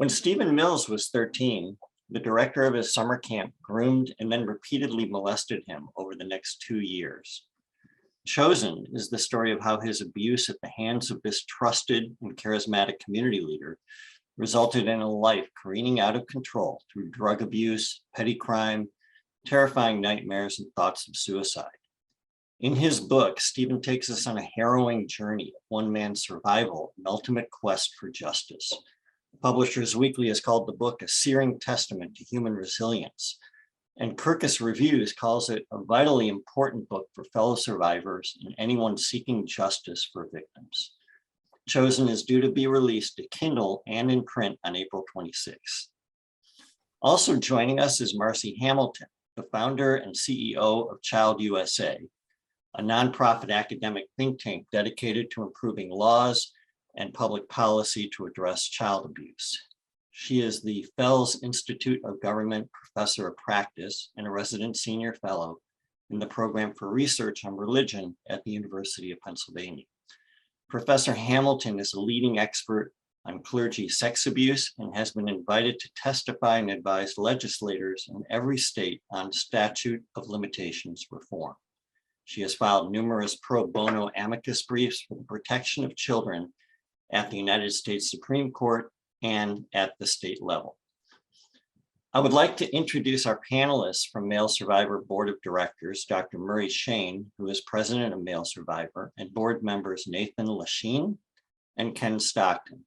When Stephen Mills was 13, the director of his summer camp groomed and then repeatedly molested him over the next 2 years. Chosen is the story of how his abuse at the hands of this trusted and charismatic community leader resulted in a life careening out of control through drug abuse, petty crime, terrifying nightmares, and thoughts of suicide. In his book, Stephen takes us on a harrowing journey of one man's survival and ultimate quest for justice. Publishers Weekly has called the book a searing testament to human resilience, and Kirkus Reviews calls it a vitally important book for fellow survivors and anyone seeking justice for victims. Chosen is due to be released to Kindle and in print on April 26th. Also joining us is Marci Hamilton, the founder and CEO of ChildUSA, a nonprofit academic think tank dedicated to improving laws and public policy to address child abuse. She is the Fels Institute of Government Professor of Practice and a resident senior fellow in the program for research on religion at the University of Pennsylvania. Professor Hamilton is a leading expert on clergy sex abuse and has been invited to testify and advise legislators in every state on Statute of Limitations reform. She has filed numerous pro bono amicus briefs for the protection of children at the United States Supreme Court and at the state level. I would like to introduce our panelists from Male Survivor Board of Directors, Dr. Murray Shane, who is president of Male Survivor, and board members Nathan Lasheen and Ken Stockton.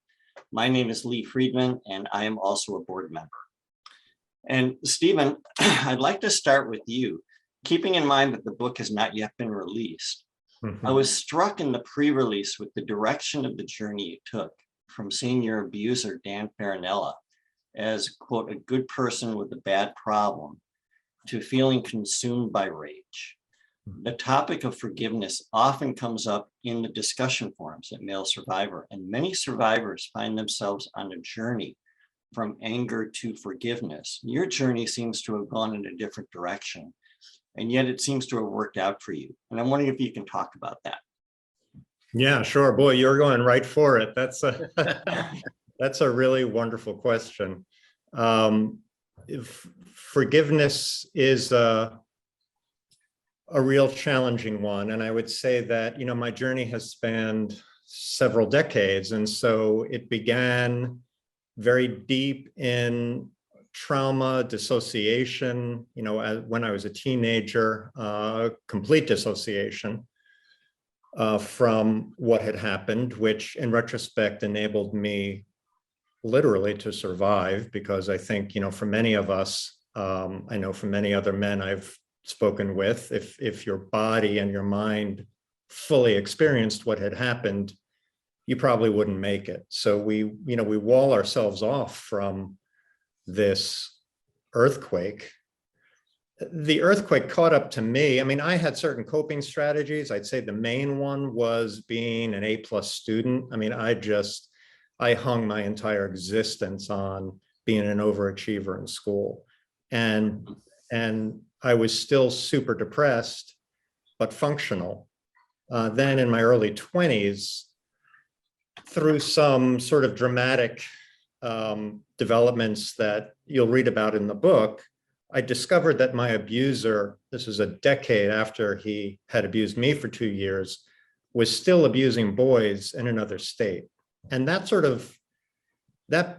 My name is Lee Friedman, and I am also a board member. And Stephen, I'd like to start with you. Keeping in mind that the book has not yet been released, I was struck in the pre-release with the direction of the journey you took from seeing your abuser, Dan Farinella, as, quote, a good person with a bad problem, to feeling consumed by rage. The topic of forgiveness often comes up in the discussion forums at Male Survivor, and many survivors find themselves on a journey from anger to forgiveness. Your journey seems to have gone in a different direction, and yet it seems to have worked out for you. And I'm wondering if you can talk about that. Yeah, sure. Boy, you're going right for it. That's a that's a really wonderful question. If forgiveness is a real challenging one, and I would say that, you know, my journey has spanned several decades, and so it began very deep in trauma, dissociation, you know, when I was a teenager, complete dissociation from what had happened, which in retrospect enabled me literally to survive, because I think, you know, for many of us, I know for many other men I've spoken with, if your body and your mind fully experienced what had happened, you probably wouldn't make it. So we wall ourselves off from this earthquake. The earthquake caught up to me. I mean, I had certain coping strategies. I'd say the main one was being an A+ student. I mean, I hung my entire existence on being an overachiever in school. And I was still super depressed, but functional. Then in my early 20s, through some sort of dramatic developments that you'll read about in the book, I discovered that my abuser, this was a decade after he had abused me for 2 years, was still abusing boys in another state. And that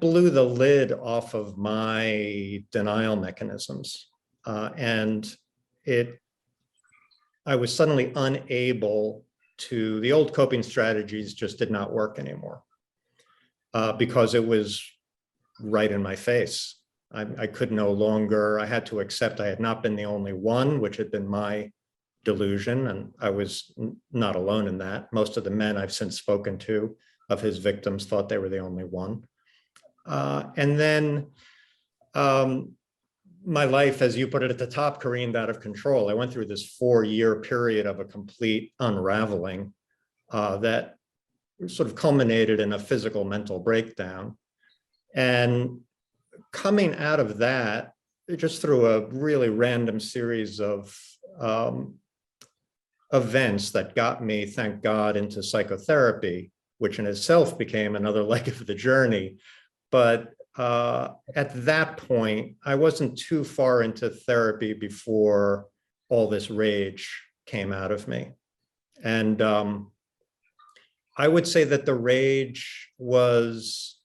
blew the lid off of my denial mechanisms. I was suddenly unable to, the old coping strategies just did not work anymore because it was right in my face. I could no longer, I had to accept I had not been the only one, which had been my delusion, and I was not alone in that. Most of the men I've since spoken to of his victims thought they were the only one. And then my life, as you put it at the top, careened out of control. I went through this 4-year period of a complete unraveling that sort of culminated in a physical mental breakdown. And coming out of that, just through a really random series of events that got me, thank God, into psychotherapy, which in itself became another leg of the journey. But at that point, I wasn't too far into therapy before all this rage came out of me. And I would say that the rage was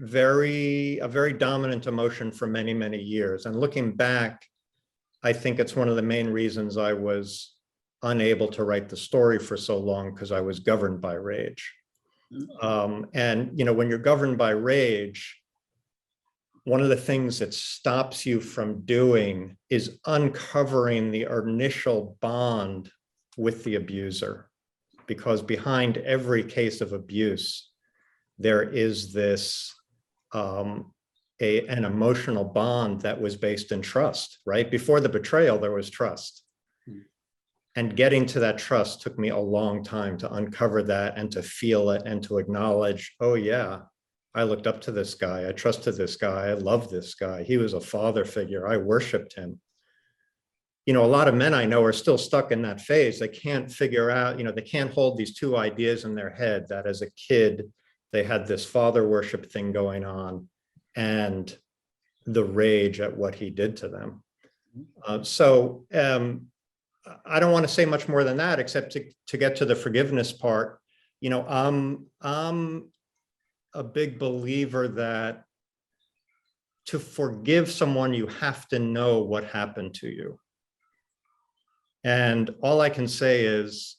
a very dominant emotion for many, many years. And looking back, I think it's one of the main reasons I was unable to write the story for so long, because I was governed by rage. And, you know, when you're governed by rage, one of the things that stops you from doing is uncovering the initial bond with the abuser, because behind every case of abuse, there is this an emotional bond that was based in trust, right? Before the betrayal, there was trust. And getting to that trust took me a long time to uncover that and to feel it and to acknowledge, oh yeah, I looked up to this guy. I trusted this guy. I loved this guy. He was a father figure. I worshiped him. You know, a lot of men I know are still stuck in that phase. They can't figure out, you know, they can't hold these two ideas in their head, that as a kid, they had this father worship thing going on and the rage at what he did to them. I don't want to say much more than that, except to get to the forgiveness part. You know, I'm a big believer that to forgive someone, you have to know what happened to you. And all I can say is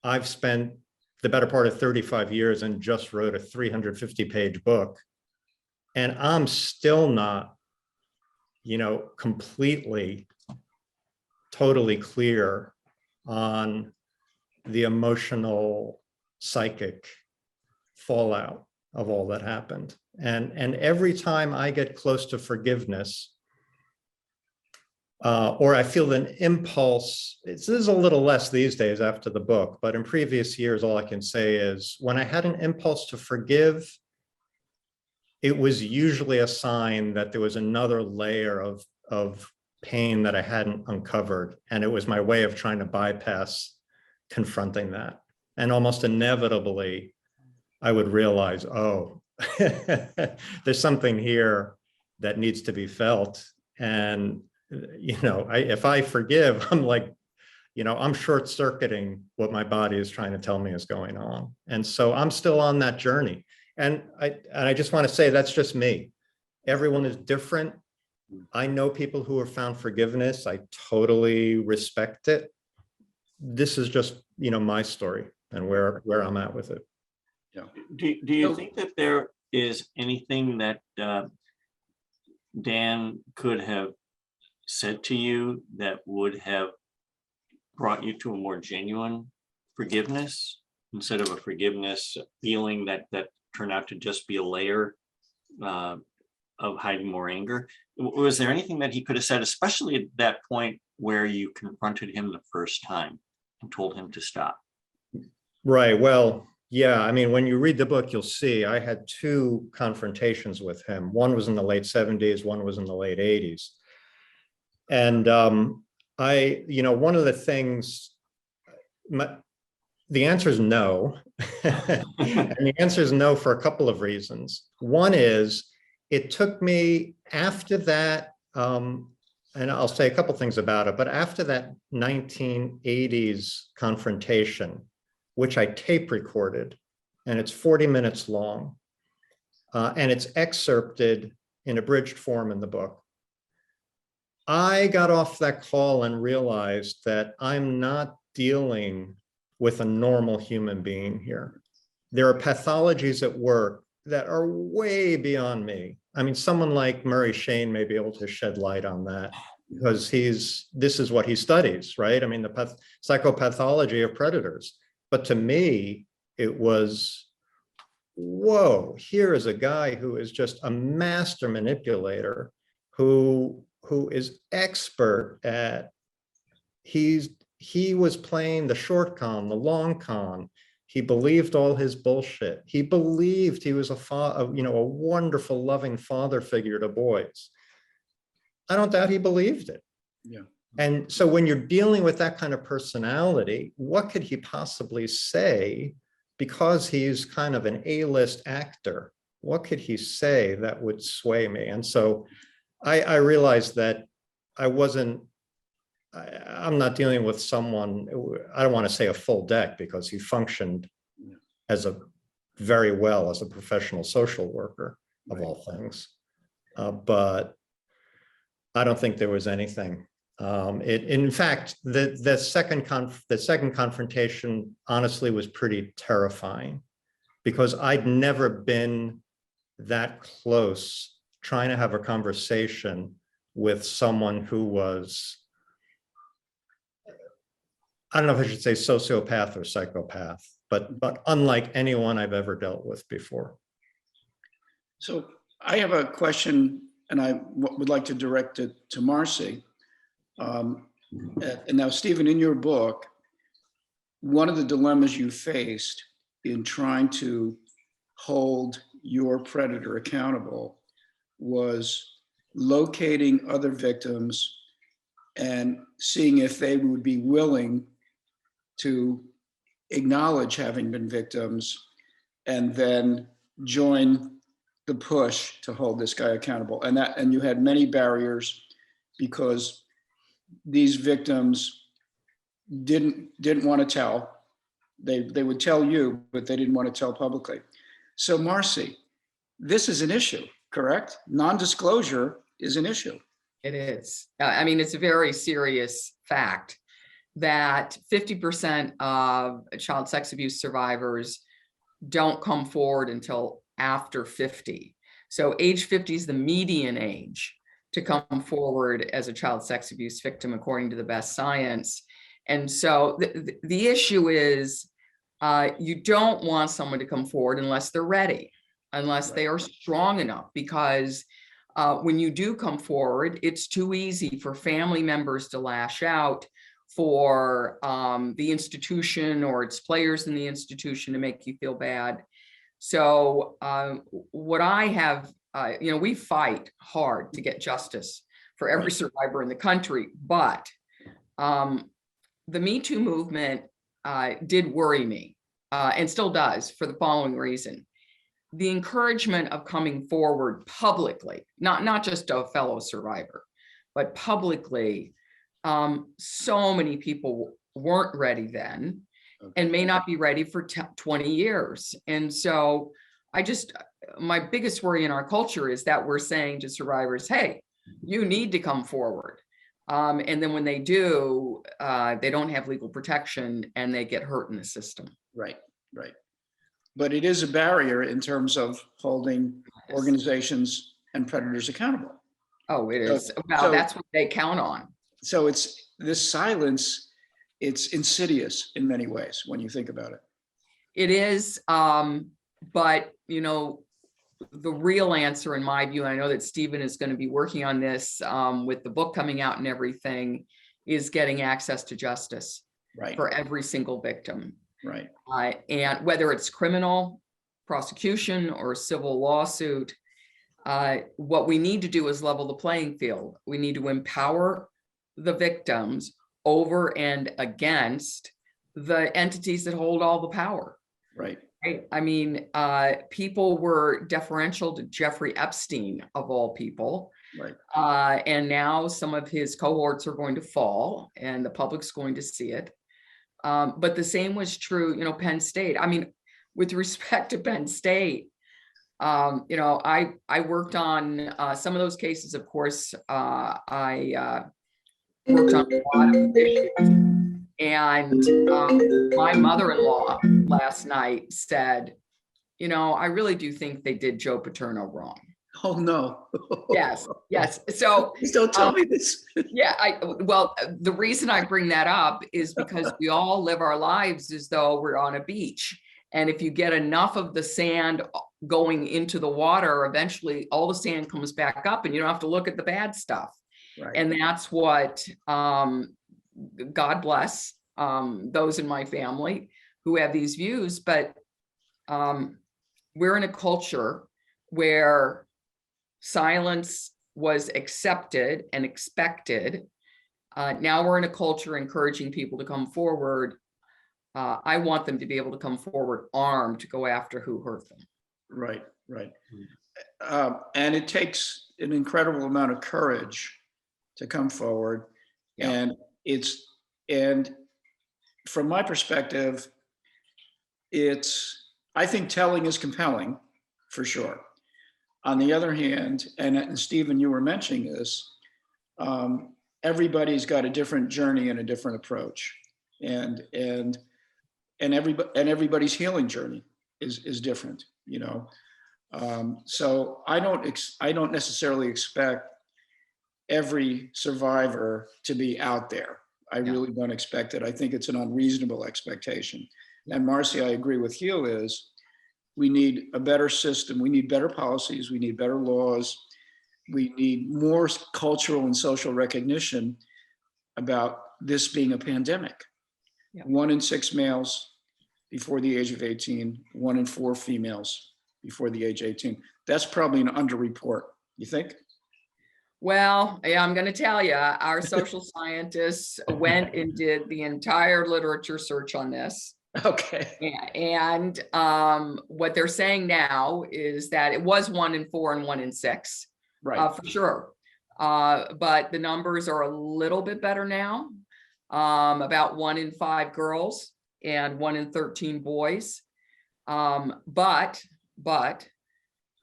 I've spent the better part of 35 years and just wrote a 350-page book. And I'm still not, you know, completely, totally clear on the emotional, psychic fallout of all that happened. And every time I get close to forgiveness, or I feel an impulse, this is a little less these days after the book, but in previous years, all I can say is when I had an impulse to forgive, it was usually a sign that there was another layer of pain that I hadn't uncovered. And it was my way of trying to bypass confronting that. And almost inevitably, I would realize, oh, there's something here that needs to be felt. And, you know, if I forgive, I'm like, you know, I'm short circuiting what my body is trying to tell me is going on. And so I'm still on that journey. And I just want to say that's just me. Everyone is different. I know people who have found forgiveness. I totally respect it. This is just, you know, my story and where I'm at with it. Yeah. Do you think that there is anything that Dan could have said to you that would have brought you to a more genuine forgiveness instead of a forgiveness feeling that turned out to just be a layer of hiding more anger? Was there anything that he could have said, especially at that point where you confronted him the first time and told him to stop? Right. Well, yeah. I mean, when you read the book, you'll see I had two confrontations with him. One was in the late 70s, one was in the late 80s. And you know, one of the things, the answer is no. And the answer is no for a couple of reasons. One is it took me after that, and I'll say a couple things about it, but after that 1980s confrontation, which I tape recorded, and it's 40 minutes long, and it's excerpted in abridged form in the book. I got off that call and realized that I'm not dealing with a normal human being here. There are pathologies at work that are way beyond me. I mean, someone like Murray Shane may be able to shed light on that because this is what he studies, right? I mean, the psychopathology of predators. But to me, it was, whoa, here is a guy who is just a master manipulator who is expert at, he was playing the short con, the long con. He believed all his bullshit. He believed he was a wonderful, loving father figure to boys. I don't doubt he believed it. Yeah. And so when you're dealing with that kind of personality, what could he possibly say? Because he's kind of an A-list actor, what could he say that would sway me? And so I realized that I'm not dealing with someone, I don't want to say a full deck, because he functioned as very well as a professional social worker of all things. But I don't think there was anything. In fact, the second confrontation honestly was pretty terrifying, because I'd never been that close trying to have a conversation with someone who was, I don't know if I should say sociopath or psychopath, but unlike anyone I've ever dealt with before. So I have a question, and I would like to direct it to Marci. And now, Stephen, in your book, one of the dilemmas you faced in trying to hold your predator accountable was locating other victims and seeing if they would be willing to acknowledge having been victims and then join the push to hold this guy accountable. And you had many barriers because these victims didn't want to tell. They would tell you, but they didn't want to tell publicly. So Marci, this is an issue, correct? Non-disclosure is an issue. It is. I mean, it's a very serious fact that 50% of child sex abuse survivors don't come forward until after 50. So age 50 is the median age to come forward as a child sex abuse victim, according to the best science. And so the issue is you don't want someone to come forward unless they're ready, unless they are strong enough, because when you do come forward, it's too easy for family members to lash out, for the institution or its players in the institution to make you feel bad. So what I have, we fight hard to get justice for every survivor in the country, but the Me Too movement did worry me and still does, for the following reason. The encouragement of coming forward publicly, not just a fellow survivor, but publicly. So many people weren't ready then and may not be ready for 20 years. And so my biggest worry in our culture is that we're saying to survivors, hey, you need to come forward. And then when they do, they don't have legal protection and they get hurt in the system. Right. But it is a barrier in terms of holding organizations and predators accountable. Oh, it is. Well, that's what they count on. So it's this silence, it's insidious in many ways when you think about it. It is, but the real answer, in my view, and I know that Stephen is going to be working on this with the book coming out and everything, is getting access to justice for every single victim. Right. And whether it's criminal prosecution or civil lawsuit, what we need to do is level the playing field. We need to empower the victims over and against the entities that hold all the power. Right. I mean, people were deferential to Jeffrey Epstein, of all people. Right. And now some of his cohorts are going to fall and the public's going to see it. But the same was true, Penn State. I mean, with respect to Penn State, I worked on some of those cases. Of course, I worked on a lot of issues. And my mother-in-law last night said, I really do think they did Joe Paterno wrong. Oh, no. Yes. So please don't tell me this. Yeah. Well, the reason I bring that up is because we all live our lives as though we're on a beach. And if you get enough of the sand going into the water, eventually all the sand comes back up and you don't have to look at the bad stuff. Right. And that's what, God bless those in my family who have these views, but we're in a culture where silence was accepted and expected. Now we're in a culture encouraging people to come forward. I want them to be able to come forward armed to go after who hurt them. Right. right. And it takes an incredible amount of courage to come forward. Yeah. And from my perspective, I think telling is compelling, for sure. On the other hand, and Stephen, you were mentioning this, everybody's got a different journey and a different approach, and everybody's healing journey is different, you know. So I don't necessarily expect every survivor to be out there. I really don't expect it. I think it's an unreasonable expectation. And Marci, I agree with you, is we need a better system. We need better policies. We need better laws. We need more cultural and social recognition about this being a pandemic. Yeah. 1 in 6 males before the age of 18, 1 in 4 females before the age of 18. That's probably an underreport, you think? Well, yeah, I'm going to tell you, our social scientists went and did the entire literature search on this. Okay. And what they're saying now is that it was 1 in 4 and 1 in 6, Right. for sure. But the numbers are a little bit better now. About 1 in 5 girls and 1 in 13 boys. But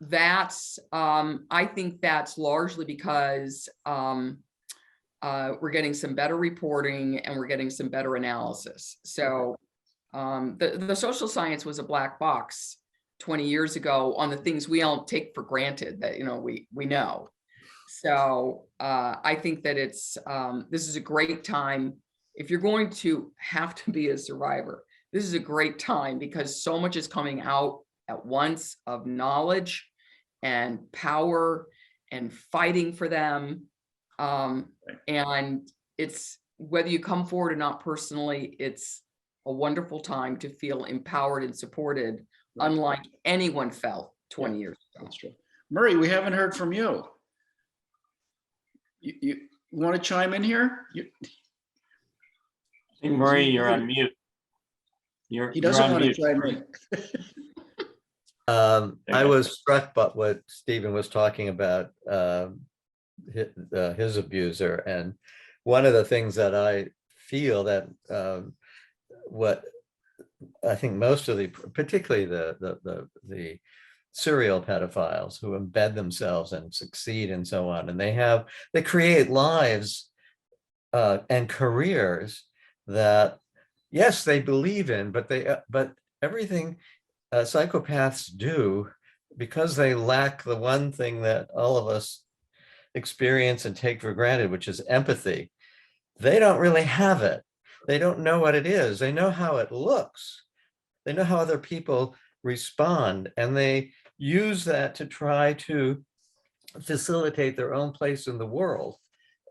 that's, I think that's largely because we're getting some better reporting and we're getting some better analysis. So the social science was a black box 20 years ago on the things we don't take for granted that, you know, we know. So I think that this is a great time. If you're going to have to be a survivor, this is a great time because so much is coming out at once of knowledge and power and fighting for them. And it's, whether you come forward or not personally, it's a wonderful time to feel empowered and supported, unlike anyone felt 20 years ago. That's true. Murray, we haven't heard from you. You want to chime in here? Hey, Murray, you're on mute. He doesn't want to chime in. I was struck by what Stephen was talking about, his abuser. And one of the things that I feel that what I think most of particularly the serial pedophiles who embed themselves and succeed and so on, and they create lives and careers that, yes, they believe in, but everything psychopaths do, because they lack the one thing that all of us experience and take for granted, which is empathy. They don't really have it. They don't know what it is. They know how it looks. They know how other people respond, and they use that to try to facilitate their own place in the world.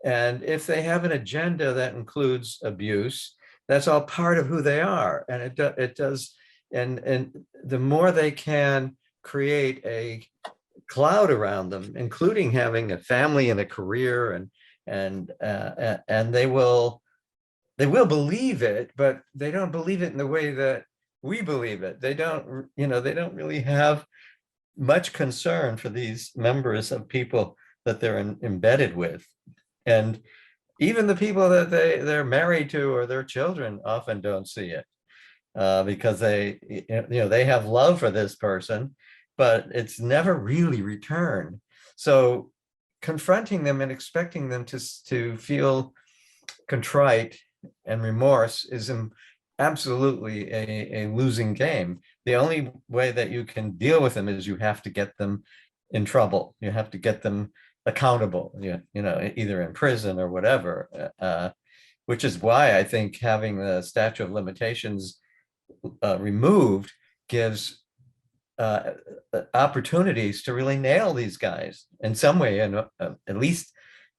And if they have an agenda that includes abuse, that's all part of who they are. And it does. And the more they can create a cloud around them, including having a family and a career, and they will believe it, but they don't believe it in the way that we believe it. They don't really have much concern for these members of people that they're embedded with. And even the people that they're married to or their children often don't see it. Because they have love for this person, but it's never really returned. So confronting them and expecting them to feel contrite and remorse is absolutely a losing game. The only way that you can deal with them is you have to get them in trouble. You have to get them accountable, either in prison or whatever, which is why I think having the statute of limitations removed gives opportunities to really nail these guys in some way, and at least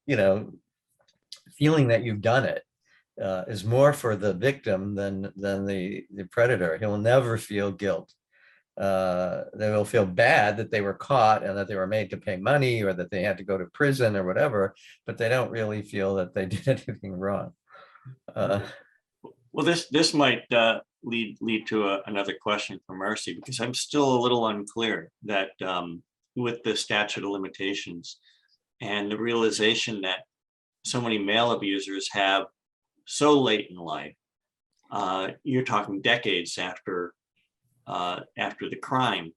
feeling that you've done it is more for the victim than the predator. He'll never feel guilt. They will feel bad that they were caught and that they were made to pay money or that they had to go to prison or whatever, but they don't really feel that they did anything wrong. Well, this might lead to another question for Marci, because I'm still a little unclear that with the statute of limitations and the realization that so many male abusers have so late in life, you're talking decades after the crime.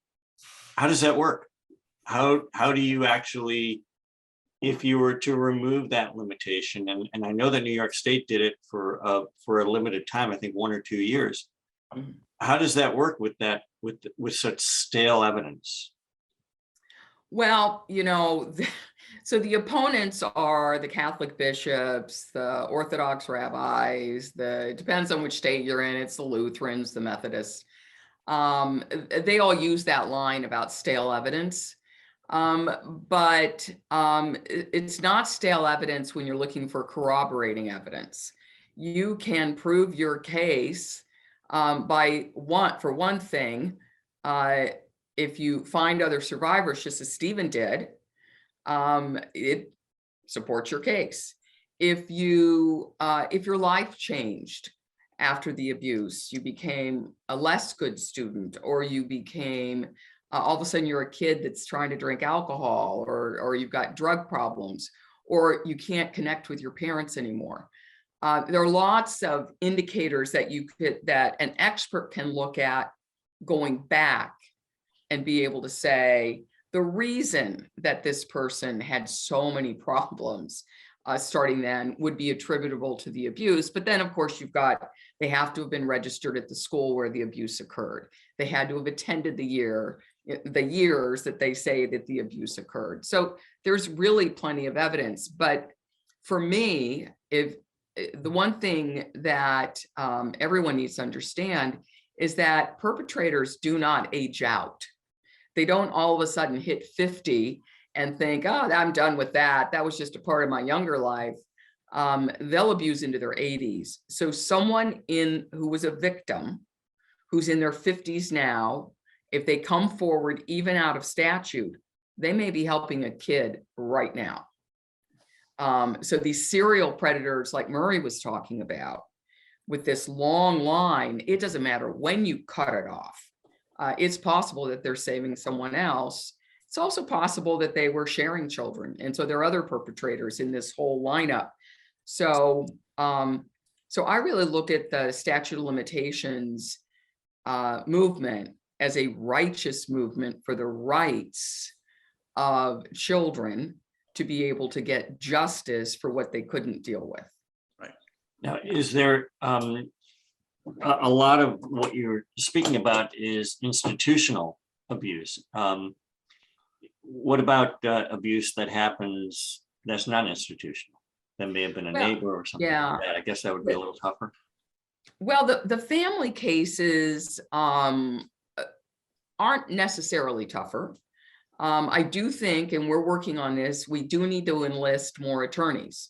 How does that work? How do you actually, if you were to remove that limitation, and I know that New York State did it for a limited time, I think 1 or 2 years. How does that work with such stale evidence? Well, so the opponents are the Catholic bishops, the Orthodox rabbis, it depends on which state you're in, it's the Lutherans, the Methodists. They all use that line about stale evidence. But it's not stale evidence when you're looking for corroborating evidence. You can prove your case for one thing, if you find other survivors, just as Stephen did, it supports your case. If your life changed after the abuse, you became a less good student, or you became all of a sudden you're a kid that's trying to drink alcohol, or you've got drug problems, or you can't connect with your parents anymore. There are lots of indicators that an expert can look at going back and be able to say, the reason that this person had so many problems starting then would be attributable to the abuse. But then, of course, they have to have been registered at the school where the abuse occurred. They had to have attended the years that they say that the abuse occurred. So there's really plenty of evidence. But for me, if the one thing that everyone needs to understand is that perpetrators do not age out. They don't all of a sudden hit 50 and think, oh, I'm done with that. That was just a part of my younger life. They'll abuse into their 80s. So someone who was a victim, who's in their 50s now, if they come forward even out of statute, they may be helping a kid right now. So these serial predators like Murray was talking about, with this long line, it doesn't matter when you cut it off. It's possible that they're saving someone else. It's also possible that they were sharing children. And so there are other perpetrators in this whole lineup. So I really look at the statute of limitations movement as a righteous movement for the rights of children to be able to get justice for what they couldn't deal with. Right. Now, is there a lot of what you're speaking about is institutional abuse? What about abuse that happens that's not institutional? That may have been a neighbor or something like that. I guess that would be a little tougher. Well, the family cases aren't necessarily tougher. I do think, and we're working on this, we do need to enlist more attorneys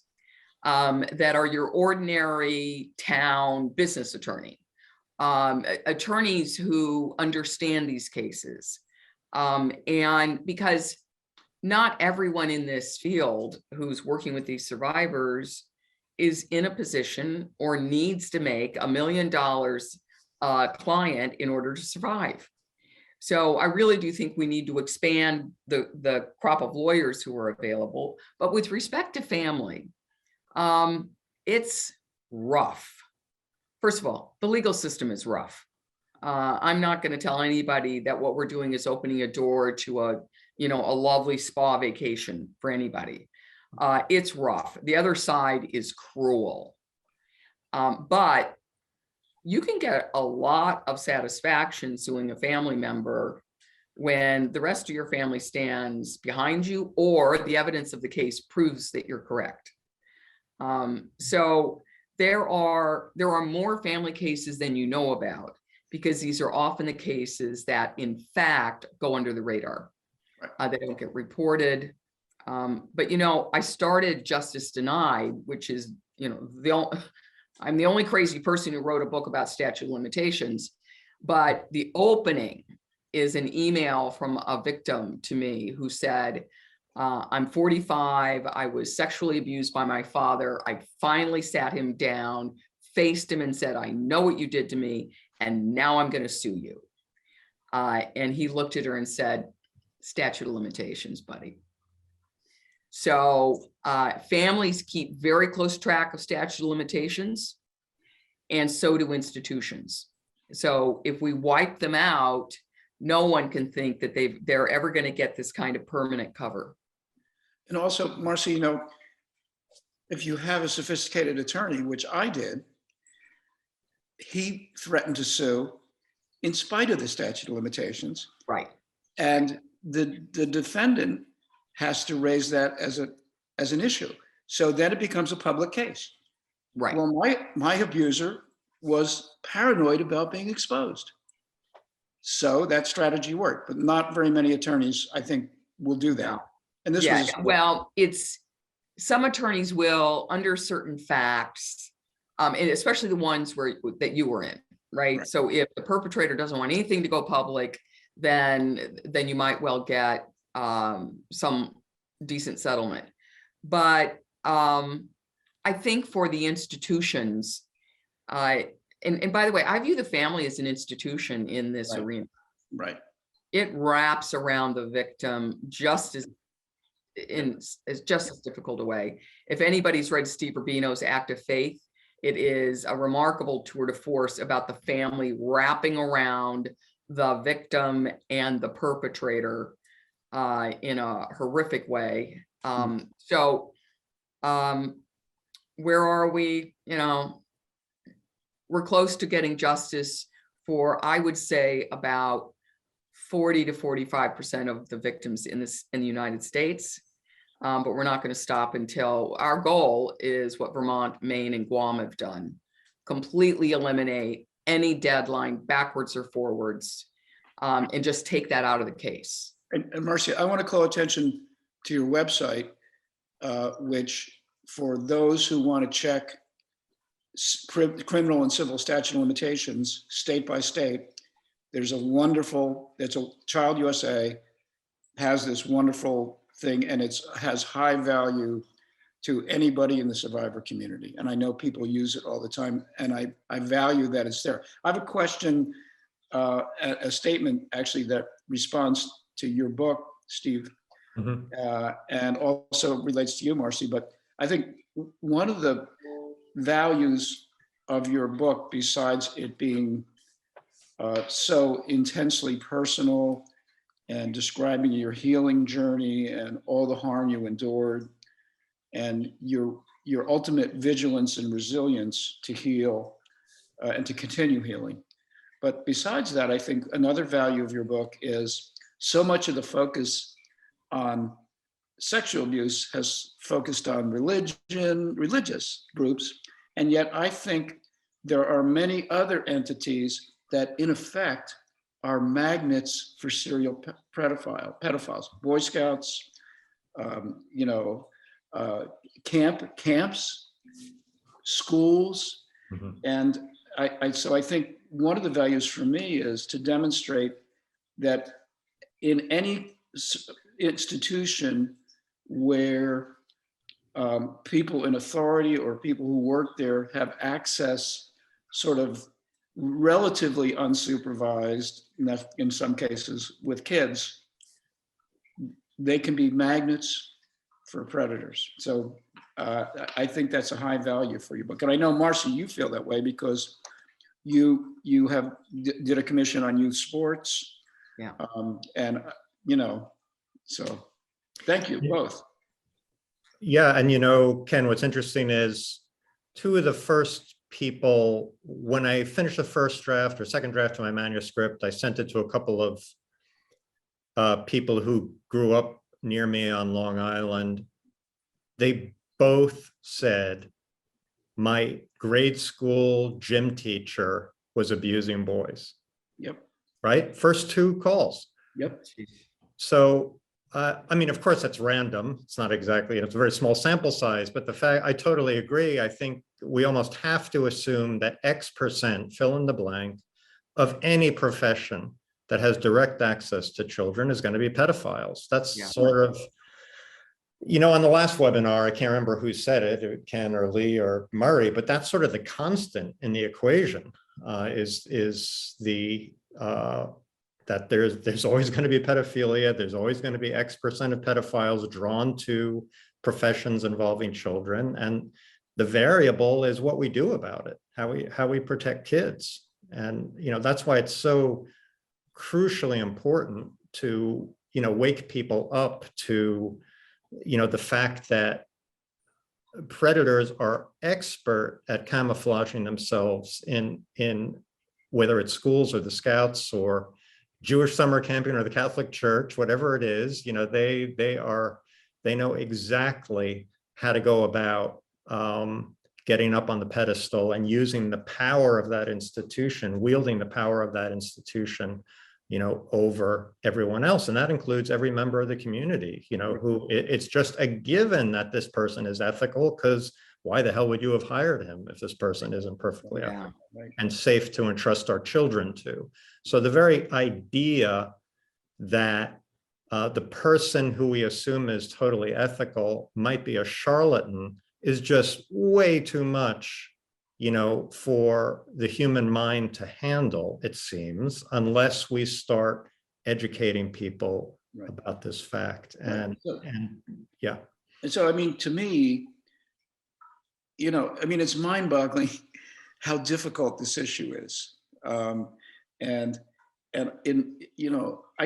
that are your ordinary town business attorney, attorneys who understand these cases. And because not everyone in this field who's working with these survivors is in a position or needs to make $1 million client in order to survive. So I really do think we need to expand the crop of lawyers who are available. But with respect to family, it's rough. First of all, the legal system is rough. I'm not going to tell anybody that what we're doing is opening a door to a lovely spa vacation for anybody. It's rough. The other side is cruel. But you can get a lot of satisfaction suing a family member when the rest of your family stands behind you, or the evidence of the case proves that you're correct. So there are more family cases than you know about, because these are often the cases that in fact go under the radar. They don't get reported. But I started Justice Denied, which is, I'm the only crazy person who wrote a book about statute of limitations, but the opening is an email from a victim to me who said, I'm 45, I was sexually abused by my father. I finally sat him down, faced him and said, I know what you did to me, and now I'm going to sue you. And he looked at her and said, statute of limitations, buddy. So families keep very close track of statute of limitations, and so do institutions. So if we wipe them out, no one can think that they're ever going to get this kind of permanent cover. And also, Marci, you know, if you have a sophisticated attorney, which I did, he threatened to sue in spite of the statute of limitations. Right. And the defendant has to raise that as an issue. So then it becomes a public case. Right. Well, my abuser was paranoid about being exposed. So that strategy worked, but not very many attorneys, I think, will do that. No. And this Yeah, was well, some attorneys will, under certain facts, and especially the ones that you were in, right? So if the perpetrator doesn't want anything to go public, then you might well get some decent settlement. But I think for the institutions, and by the way, I view the family as an institution in this arena. right. It wraps around the victim just as difficult a way. If anybody's read Steve Rubino's Act of Faith, it is a remarkable tour de force about the family wrapping around the victim and the perpetrator in a horrific way. So where are we? You know, we're close to getting justice for, I would say, about 40 to 45% of the victims in the United States. But we're not going to stop until our goal is what Vermont, Maine, and Guam have done: completely eliminate any deadline backwards or forwards, and just take that out of the case. And Marci, I want to call attention to your website, which for those who want to check criminal and civil statute of limitations state by state, there's a wonderful, it's a ChildUSA has this wonderful thing, and it has high value to anybody in the survivor community. And I know people use it all the time, and I value that it's there. I have a question, a statement actually that responds to your book, Steve, and also relates to you, Marci. But I think one of the values of your book, besides it being so intensely personal and describing your healing journey and all the harm you endured and your ultimate vigilance and resilience to heal and to continue healing. But besides that, I think another value of your book is so much of the focus on sexual abuse has focused on religious groups. And yet I think there are many other entities that in effect are magnets for serial pedophiles, Boy Scouts, camps, schools. And so I think one of the values for me is to demonstrate that in any institution where people in authority or people who work there have access sort of relatively unsupervised, in some cases with kids, they can be magnets for predators. So I think that's a high value for your book. And I know, Marci, you feel that way because you did a commission on youth sports. Yeah. So thank you both. Yeah, and Ken, what's interesting is two of the first people, when I finished the first draft or second draft of my manuscript, I sent it to a couple of people who grew up near me on Long Island. They both said, my grade school gym teacher was abusing boys. Yep. Right? First two calls. Yep. So, of course, that's random. It's not exactly, it's a very small sample size, but the fact, I totally agree. I think we almost have to assume that X%, fill in the blank, of any profession that has direct access to children is going to be pedophiles. That's sort of, on the last webinar, I can't remember who said it, Ken or Lee or Murray, but that's sort of the constant in the equation. is the that there's always going to be pedophilia. There's always going to be X% of pedophiles drawn to professions involving children, and the variable is what we do about it, how we protect kids. And that's why it's so crucially important to wake people up to the fact that predators are expert at camouflaging themselves in whether it's schools or the Scouts or Jewish summer camping or the Catholic Church, whatever it is. They know exactly how to go about getting up on the pedestal and using the power of that institution, wielding the power of that institution, over everyone else. And that includes every member of the community, who it's just a given that this person is ethical, because why the hell would you have hired him if this person isn't perfectly ethical and safe to entrust our children to? So the very idea that the person who we assume is totally ethical might be a charlatan is just way too much, for the human mind to handle, it seems, unless we start educating people about this fact. And yeah. And so, to me, it's mind-boggling how difficult this issue is. I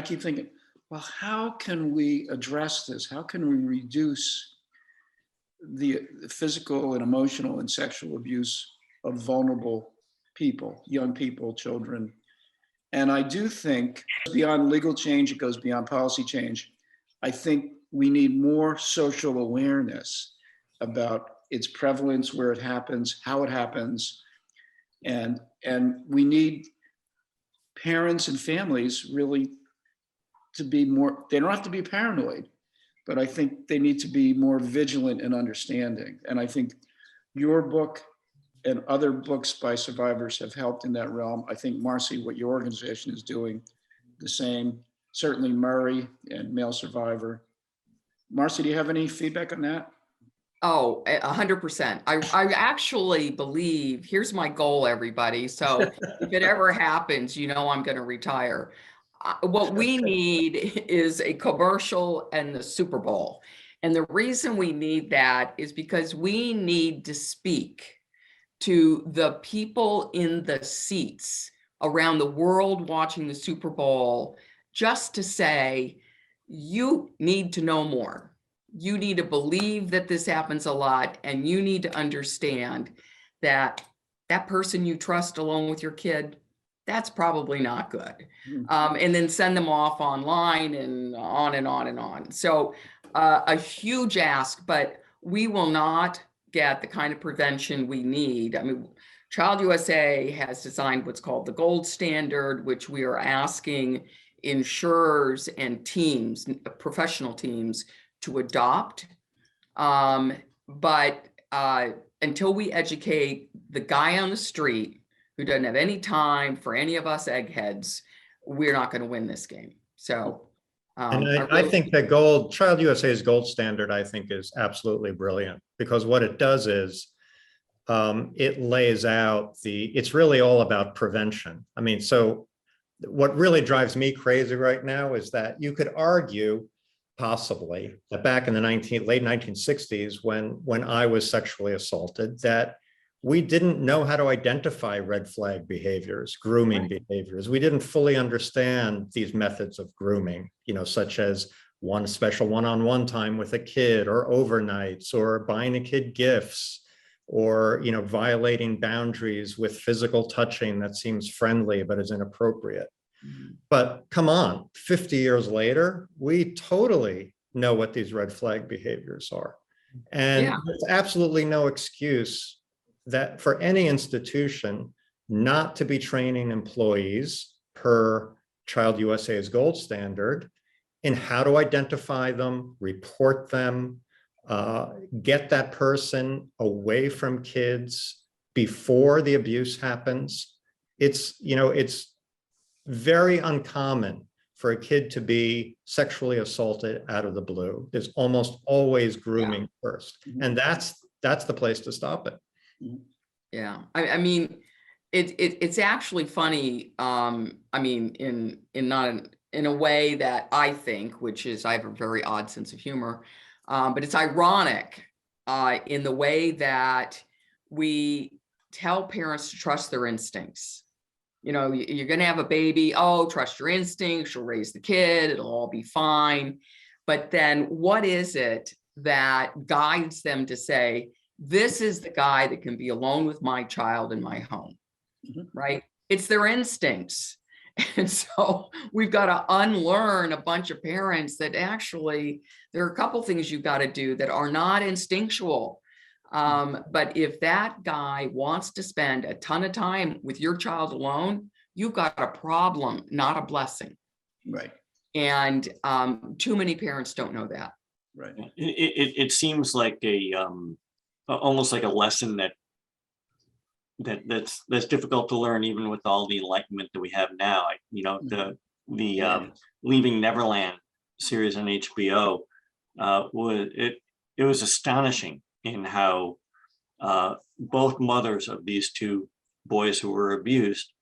keep thinking, well, how can we address this? How can we reduce the physical and emotional and sexual abuse of vulnerable people, young people, children? And I do think beyond legal change, it goes beyond policy change. I think we need more social awareness about its prevalence, where it happens, how it happens. And we need parents and families really to be more, they don't have to be paranoid, but I think they need to be more vigilant and understanding. And I think your book and other books by survivors have helped in that realm. I think, Marci, what your organization is doing, the same. Certainly Murray and Male Survivor. Marci, do you have any feedback on that? Oh, 100%. I actually believe, here's my goal, everybody. So if it ever happens, I'm going to retire. What we need is a commercial and the Super Bowl. And the reason we need that is because we need to speak to the people in the seats around the world watching the Super Bowl, just to say, you need to know more. You need to believe that this happens a lot, and you need to understand that that person you trust along with your kid, that's probably not good. And then send them off online and on and on and on. So a huge ask, but we will not get the kind of prevention we need. ChildUSA has designed what's called the gold standard, which we are asking insurers and teams, professional teams, to adopt. But until we educate the guy on the street who doesn't have any time for any of us eggheads, we're not going to win this game. So and I think that ChildUSA's gold standard, I think, is absolutely brilliant, because what it does is it lays out it's really all about prevention. So what really drives me crazy right now is that you could argue possibly that back in the late 1960s, when I was sexually assaulted, that we didn't know how to identify red flag behaviors, grooming behaviors. We didn't fully understand these methods of grooming, such as one special one-on-one time with a kid, or overnights, or buying a kid gifts, or violating boundaries with physical touching that seems friendly but is inappropriate. But come on, 50 years later, we totally know what these red flag behaviors are. And there's absolutely no excuse that for any institution not to be training employees per ChildUSA's gold standard in how to identify them, report them, get that person away from kids before the abuse happens. It's very uncommon for a kid to be sexually assaulted out of the blue. There's almost always grooming first. And that's the place to stop it. Yeah. It's actually funny. I mean, in a way that I think, which is I have a very odd sense of humor, but it's ironic in the way that we tell parents to trust their instincts. You know, you're going to have a baby. Oh, trust your instincts. You'll raise the kid. It'll all be fine. But then what is it that guides them to say, this is the guy that can be alone with my child in my home, right? It's their instincts. And so we've got to unlearn a bunch of parents that actually, there are a couple things you've got to do that are not instinctual. But if that guy wants to spend a ton of time with your child alone, you've got a problem, not a blessing. Right. And too many parents don't know that. Right. It seems like almost like a lesson that's difficult to learn, even with all the enlightenment that we have now. The Leaving Neverland series on HBO was astonishing in how both mothers of these two boys who were abused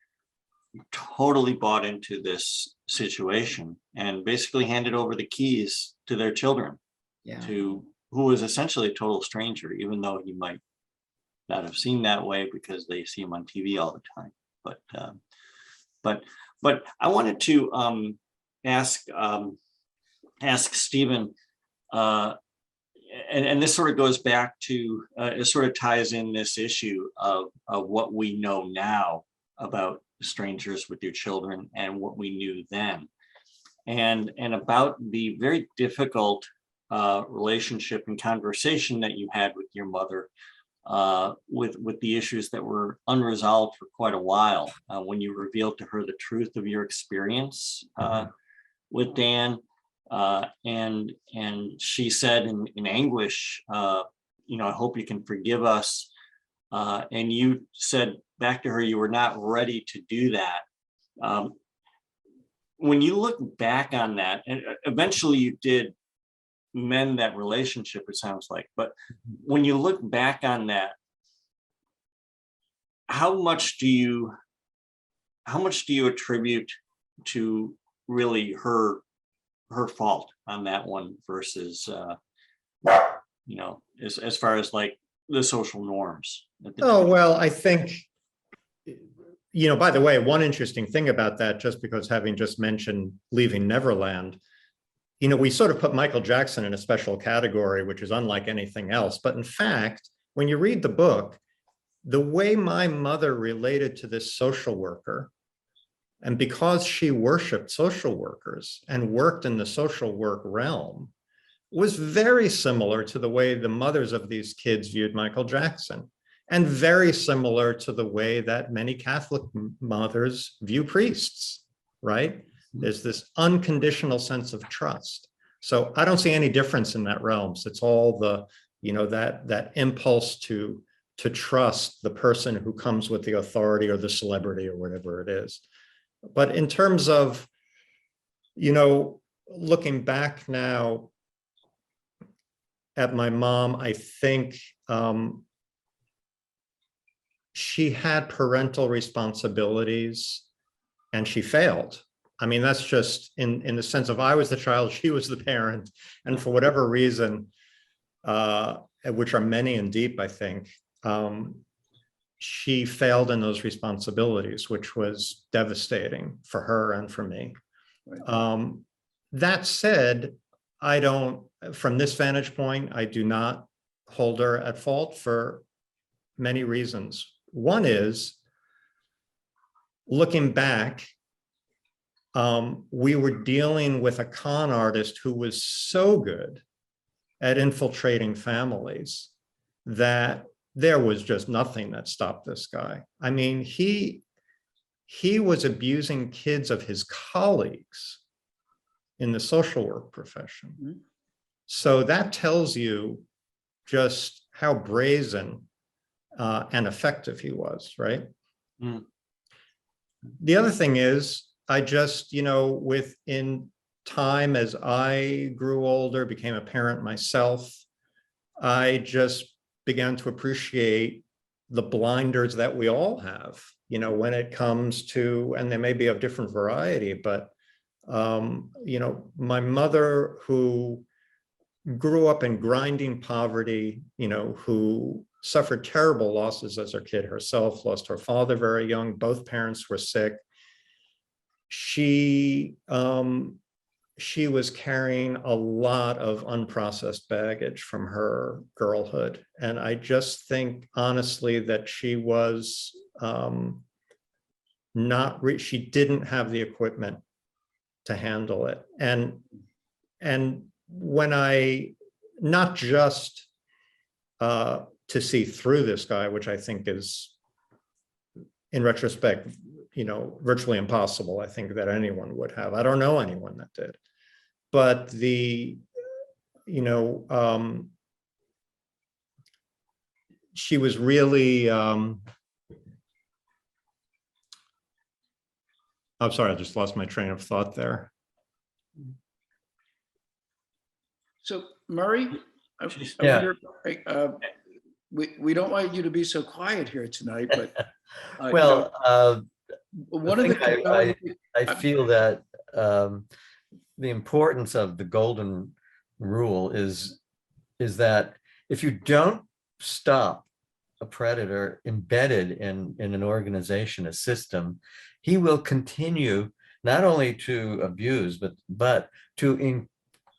totally bought into this situation and basically handed over the keys to their children, to who was essentially a total stranger, even though he might not have seen that way because they see him on TV all the time. But I wanted to ask Stephen, and this sort of goes back to, it sort of ties in this issue of what we know now about strangers with your children and what we knew then, and about the very difficult relationship and conversation that you had with your mother, with the issues that were unresolved for quite a while, when you revealed to her the truth of your experience with Dan. And she said in anguish, I hope you can forgive us. And you said back to her, you were not ready to do that. When you look back on that, and eventually you did mend that relationship, it sounds like, but when you look back on that, how much do you attribute to really her fault on that one versus as far as like the social norms? Oh, well, I think, by the way, one interesting thing about that, just because having just mentioned Leaving Neverland, we sort of put Michael Jackson in a special category, which is unlike anything else. But in fact, when you read the book, the way my mother related to this social worker, and because she worshiped social workers and worked in the social work realm, was very similar to the way the mothers of these kids viewed Michael Jackson, and very similar to the way that many Catholic mothers view priests, right? There's this unconditional sense of trust. So I don't see any difference in that realm. So it's all the, that impulse to trust the person who comes with the authority or the celebrity or whatever it is. But in terms of, looking back now at my mom, I think she had parental responsibilities and she failed. I mean, that's just in the sense of I was the child, she was the parent. And for whatever reason, which are many and deep, I think, she failed in those responsibilities, which was devastating for her and for me. Right. That said, from this vantage point, I do not hold her at fault for many reasons. One is, looking back, we were dealing with a con artist who was so good at infiltrating families that there was just nothing that stopped this guy. I mean, he was abusing kids of his colleagues in the social work profession. Mm-hmm. So that tells you just how brazen and effective he was, right? Mm. The other thing is, I just, within time, as I grew older, became a parent myself, I just began to appreciate the blinders that we all have, you know, when it comes to, and they may be of different variety, but, you know, my mother, who grew up in grinding poverty, you know, who suffered terrible losses as a kid herself, lost her father very young, both parents were sick. She was carrying a lot of unprocessed baggage from her girlhood. And I just think honestly that she was she didn't have the equipment to handle it. And when I, not just to see through this guy, which I think is, in retrospect, you know, virtually impossible, I think, that anyone would have. I don't know anyone that did. But the, you know, she was really, I'm sorry, I just lost my train of thought there. So Murray, Yeah. we don't want you to be so quiet here tonight, but Well, one of I feel that the importance of the golden rule is that if you don't stop a predator embedded in an organization, a system, he will continue not only to abuse, but to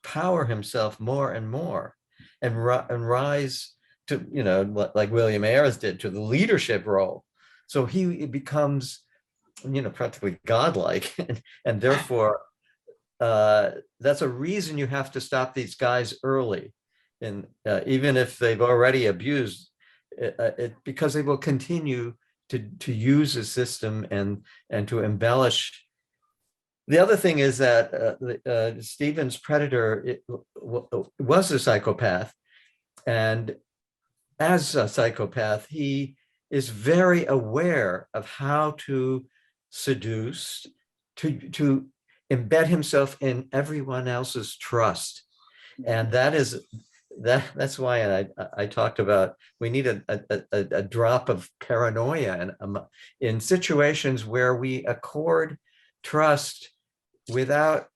empower himself more and more, and rise to, you know, like William Ayres did, to the leadership role. So he becomes, you know, practically godlike, and therefore that's a reason you have to stop these guys early, and even if they've already abused because they will continue to use the system and to embellish. The other thing is that Stephen's predator was a psychopath, and as a psychopath, he is very aware of how to seduce, to embed himself in everyone else's trust. And that's why I talked about, we need a drop of paranoia in situations where we accord trust without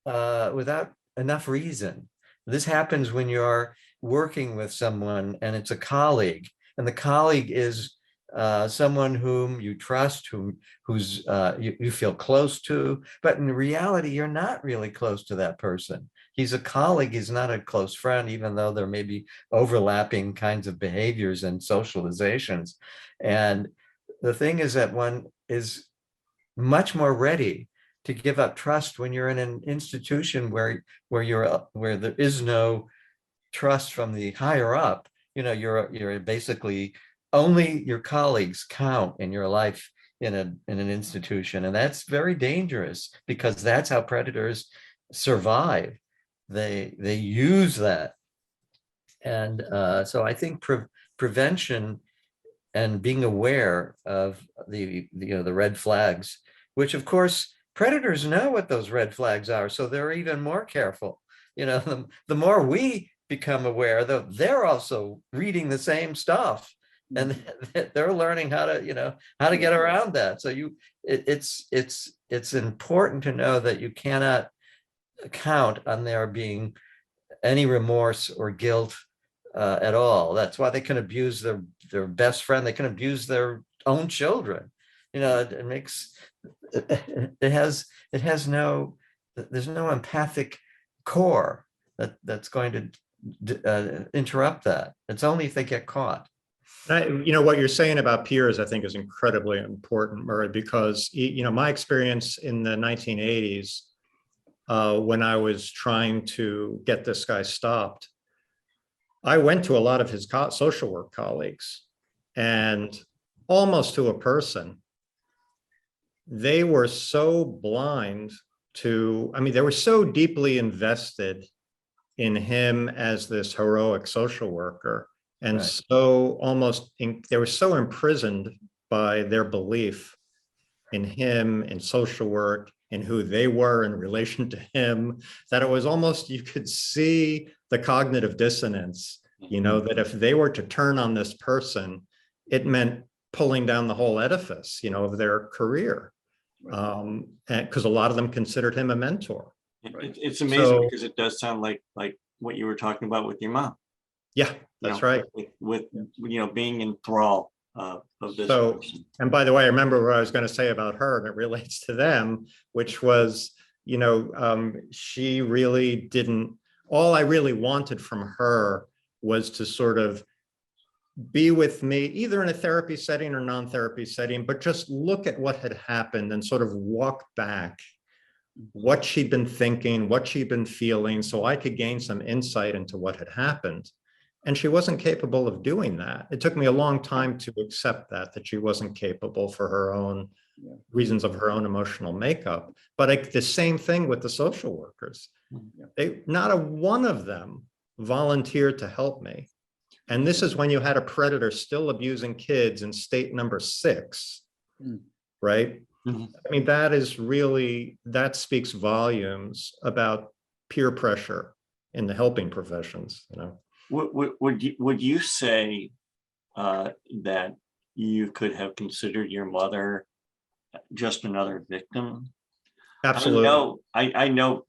enough reason. This happens when you're working with someone and it's a colleague, and the colleague is someone whom you trust, who's you feel close to, but in reality, you're not really close to that person. He's a colleague, he's not a close friend, even though there may be overlapping kinds of behaviors and socializations. And the thing is that one is much more ready to give up trust when you're in an institution where there is no trust from the higher up. You know, you're basically, only your colleagues count in your life in an institution, and that's very dangerous, because that's how predators survive. They use that, and so I think prevention and being aware of the red flags, which of course predators know what those red flags are, so they're even more careful. You know, the more we become aware, they're also reading the same stuff, and they're learning how to get around that. So it's important to know that you cannot count on there being any remorse or guilt at all. That's why they can abuse their best friend. They can abuse their own children. You know, there's no empathic core that's going to interrupt that. It's only if they get caught. You know, what you're saying about peers, I think, is incredibly important, Murray, because, you know, my experience in the 1980s, when I was trying to get this guy stopped, I went to a lot of his social work colleagues, and almost to a person, they were so blind to, I mean, they were so deeply invested in him as this heroic social worker, and Right. so they were so imprisoned by their belief in him, in social work, in who they were in relation to him, that it was almost, you could see the cognitive dissonance, you know, that if they were to turn on this person, it meant pulling down the whole edifice, of their career. Right. And because a lot of them considered him a mentor. It's amazing So- because it does sound like what you were talking about with your mom. Yeah, you that's know, right. With being in thrall of this So, person. and by the way, I remember what I was going to say about her, and it relates to them, which was, she really didn't, all I really wanted from her was to sort of be with me, either in a therapy setting or non-therapy setting, but just look at what had happened and sort of walk back what she'd been thinking, what she'd been feeling, so I could gain some insight into what had happened. And she wasn't capable of doing that. It took me a long time to accept that she wasn't capable for her own reasons of her own emotional makeup. But the same thing with the social workers. Not a one of them volunteered to help me. And this is when you had a predator still abusing kids in state number 6, right? Mhm. I mean, that speaks volumes about peer pressure in the helping professions, Would you say that you could have considered your mother just another victim? Absolutely. I know,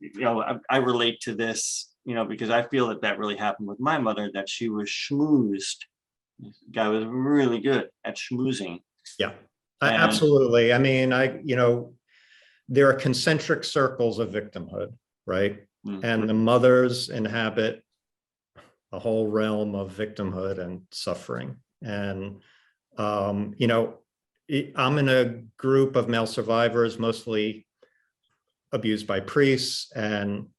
I relate to this, because I feel that really happened with my mother, that she was schmoozed. This guy was really good at schmoozing. Yeah, And- absolutely. I mean, there are concentric circles of victimhood, right? Mhm. And the mothers inhabit a whole realm of victimhood and suffering. And, I'm in a group of male survivors, mostly abused by priests, and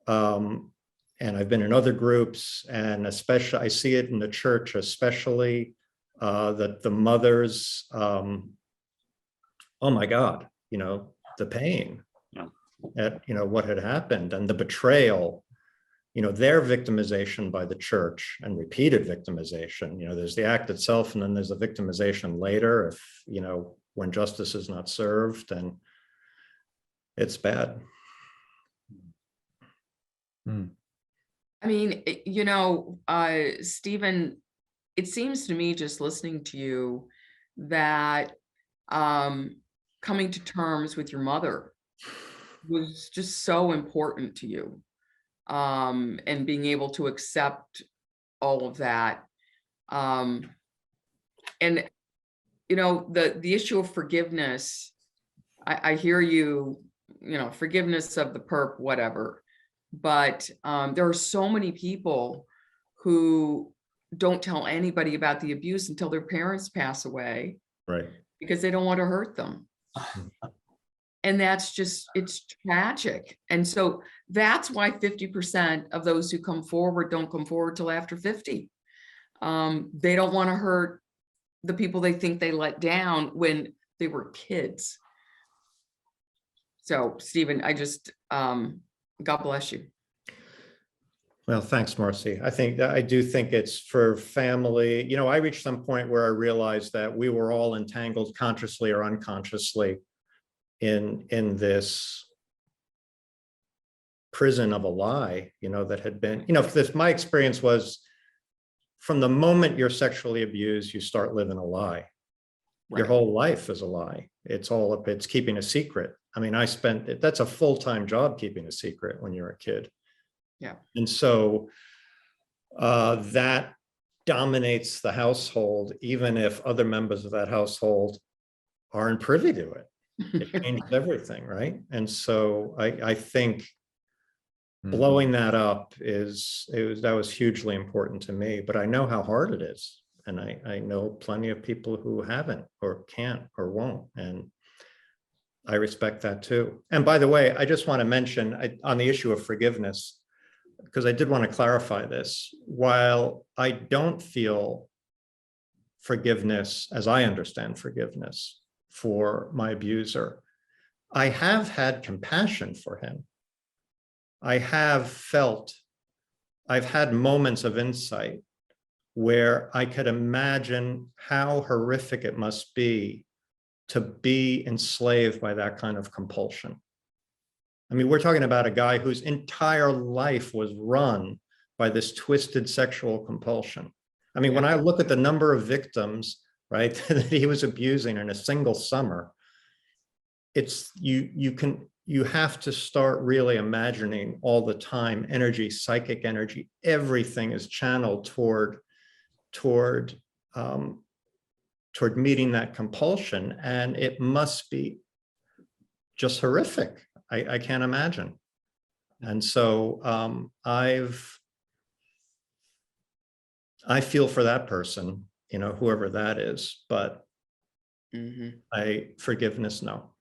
I've been in other groups, and especially I see it in the church, especially that the mothers, oh my God, the pain at what had happened and the betrayal, their victimization by the church and repeated victimization. There's the act itself, and then there's the victimization later if when justice is not served, and it's bad. I mean, Stephen, it seems to me just listening to you that coming to terms with your mother was just so important to you, and being able to accept all of that. And the issue of forgiveness, I hear you, forgiveness of the perp, whatever. But there are so many people who don't tell anybody about the abuse until their parents pass away, Right. because they don't want to hurt them. And that's it's tragic. And so that's why 50% of those who come forward don't come forward till after 50. They don't want to hurt the people they think they let down when they were kids. So, Stephen, God bless you. Well, thanks, Marci. I do think it's for family. I reached some point where I realized that we were all entangled consciously or unconsciously in this prison of a lie, that had been, my experience was from the moment you're sexually abused, you start living a lie. Right. Your whole life is a lie. It's keeping a secret. I mean, that's a full-time job, keeping a secret when you're a kid. Yeah. And so that dominates the household, even if other members of that household aren't privy to it. It changes everything, right? And so I think blowing that up that was hugely important to me, but I know how hard it is. And I know plenty of people who haven't or can't or won't. And I respect that too. And by the way, I just want to mention on the issue of forgiveness, because I did want to clarify this. While I don't feel forgiveness, as I understand forgiveness, for my abuser, I have had compassion for him. I've had moments of insight where I could imagine how horrific it must be to be enslaved by that kind of compulsion. I mean, we're talking about a guy whose entire life was run by this twisted sexual compulsion. I mean, when I look at the number of victims right? That he was abusing in a single summer. It's you have to start really imagining all the time energy, psychic energy, everything is channeled toward meeting that compulsion, and it must be just horrific. I can't imagine. And so I feel for that person, you know, whoever that is, but forgiveness, no.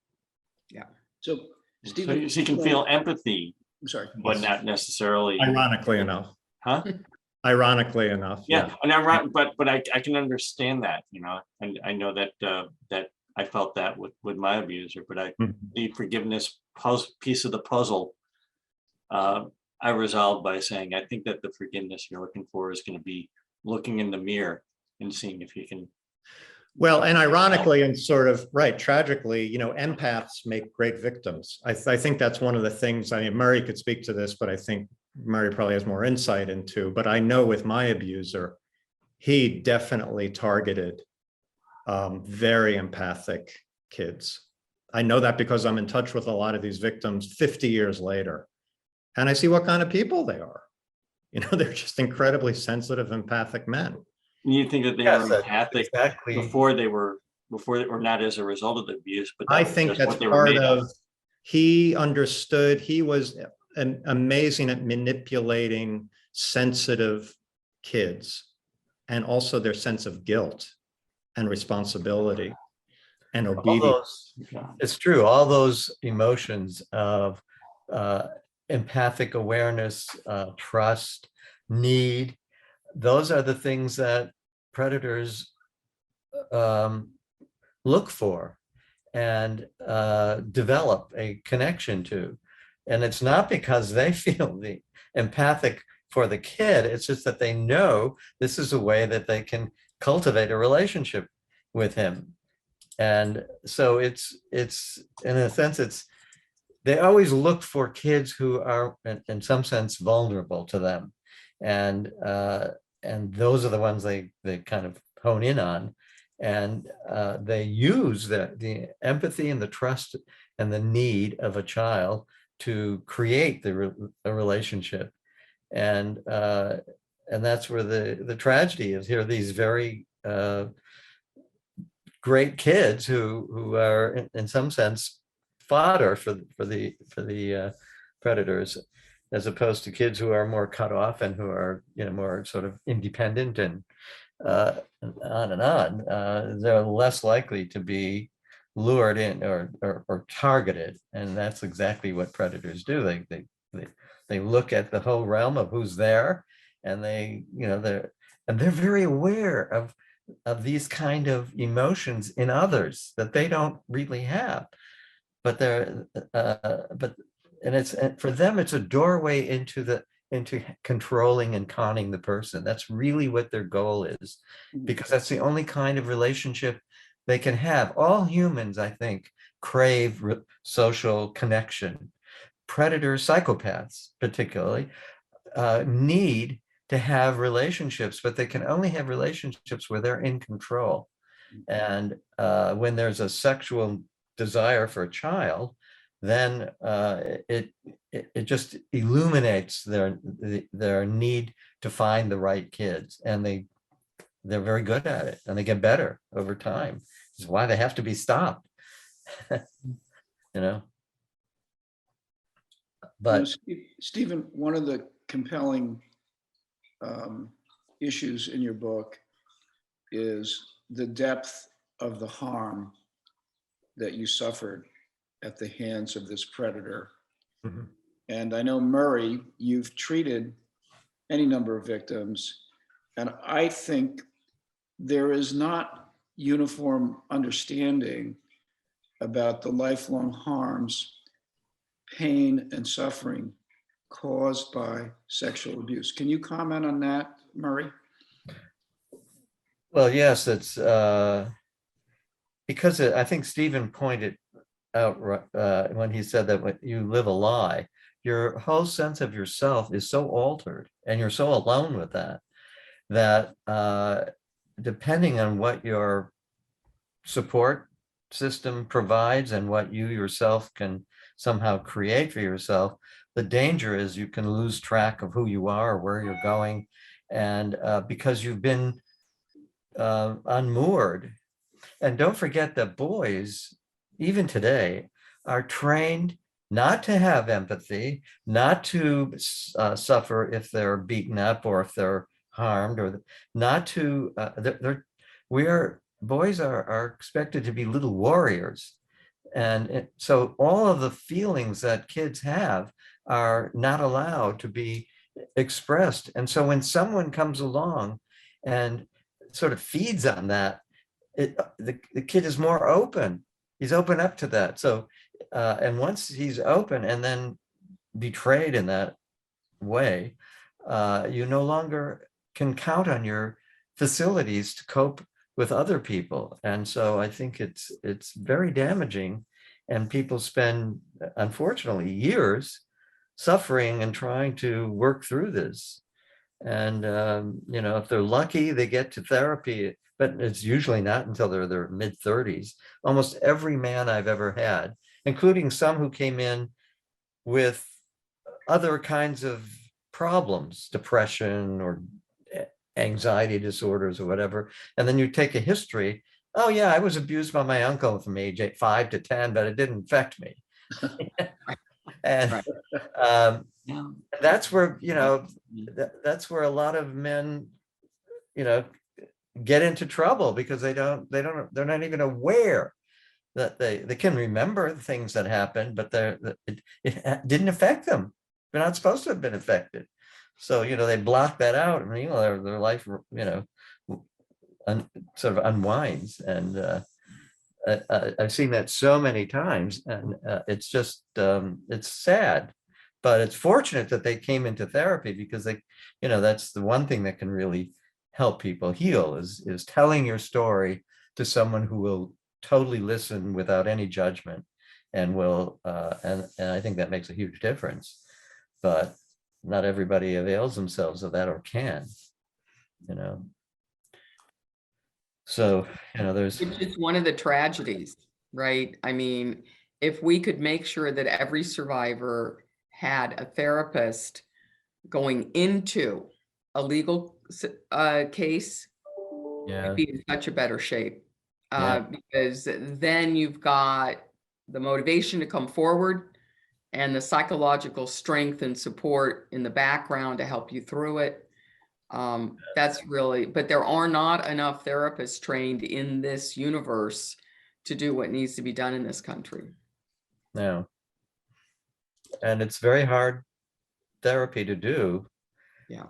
So So Stephen. you can feel empathy, I'm sorry. but not necessarily, Ironically enough. huh? Ironically enough. Yeah, and but I can understand that, you know, and I know that that I felt that with my abuser, but the forgiveness piece of the puzzle, I resolved by saying, I think that the forgiveness you're looking for is going to be looking in the mirror and seeing if you can. Well, and ironically and sort of tragically, you know, empaths make great victims. I think that's one of the things. I mean, Murray could speak to this, but I think Murray probably has more insight into. But I know with my abuser, he definitely targeted very empathic kids. I know that because I'm in touch with a lot of these victims 50 years later, and I see what kind of people they are. You know, they're just incredibly sensitive, empathic men. You think that they Yes, were empathic exactly. before they were not as a result of the abuse, but I that was think just that's what they were part made of, he understood, he was amazing at manipulating sensitive kids and also their sense of guilt and responsibility and All obedience. those, it's true, all those emotions of empathic awareness, trust, need, those are the things that predators look for and develop a connection to. And it's not because they feel the empathic for the kid, it's just that they know this is a way that they can cultivate a relationship with him. And so it's in a sense, they always look for kids who are in some sense vulnerable to them. And those are the ones they kind of hone in on. And they use the empathy and the trust and the need of a child to create a relationship. And that's where the tragedy is. Here are these very great kids who are in some sense fodder for the predators, as opposed to kids who are more cut off and who are, you know, more sort of independent and on and on. They're less likely to be lured in or targeted, and that's exactly what predators do. They look at the whole realm of who's there, and they're very aware of these kind of emotions in others that they don't really have, but it's for them, it's a doorway into controlling and conning the person. That's really what their goal is, because that's the only kind of relationship they can have. All humans, I think, crave social connection. Predators, psychopaths particularly, need to have relationships, but they can only have relationships where they're in control. And when there's a sexual desire for a child, then it just illuminates their need to find the right kids, and they're very good at it, and they get better over time. This is why they have to be stopped. You know. But Stephen, one of the compelling issues in your book is the depth of the harm that you suffered at the hands of this predator. Mhm. And I know, Murray, you've treated any number of victims, and I think there is not uniform understanding about the lifelong harms, pain, and suffering caused by sexual abuse. Can you comment on that, Murray? well, yes, it's because I think Stephen pointed out when he said that when you live a lie, your whole sense of yourself is so altered, and you're so alone with that depending on what your support system provides and what you yourself can somehow create for yourself, the danger is you can lose track of who you are, where you're going, and because you've been unmoored. And don't forget that boys, even today, are trained not to have empathy, not to suffer if they're beaten up or if they're harmed, or not to, boys are expected to be little warriors. And so all of the feelings that kids have are not allowed to be expressed. And so when someone comes along and sort of feeds on that, the kid is more open. He's open up to that. So, and once he's open and then betrayed in that way, you no longer can count on your facilities to cope with other people. And so I think it's very damaging, and people spend, unfortunately, years suffering and trying to work through this. And, if they're lucky, they get to therapy, but it's usually not until they're their mid-30s. Almost every man I've ever had, including some who came in with other kinds of problems, depression or anxiety disorders or whatever, and then you take a history. Oh yeah, I was abused by my uncle from age 5 to 10, but it didn't affect me. And that's where, that's where a lot of men, get into trouble, because they're not even aware that they can remember the things that happened, but it didn't affect them. They're not supposed to have been affected. So, they block that out, and, their life, sort of unwinds. And I've seen that so many times, and it's just, it's sad, but it's fortunate that they came into therapy, because that's the one thing that can really help people heal is telling your story to someone who will totally listen without any judgment, and will, and I think that makes a huge difference. But not everybody avails themselves of that or can, So, there's. It's one of the tragedies, right? I mean, if we could make sure that every survivor had a therapist going into a legal case, Yeah. it'd be in such a better shape. Yeah. Because then you've got the motivation to come forward and the psychological strength and support in the background to help you through it. That's really, but there are not enough therapists trained in this universe to do what needs to be done in this country. No. And it's very hard therapy to do. Yeah.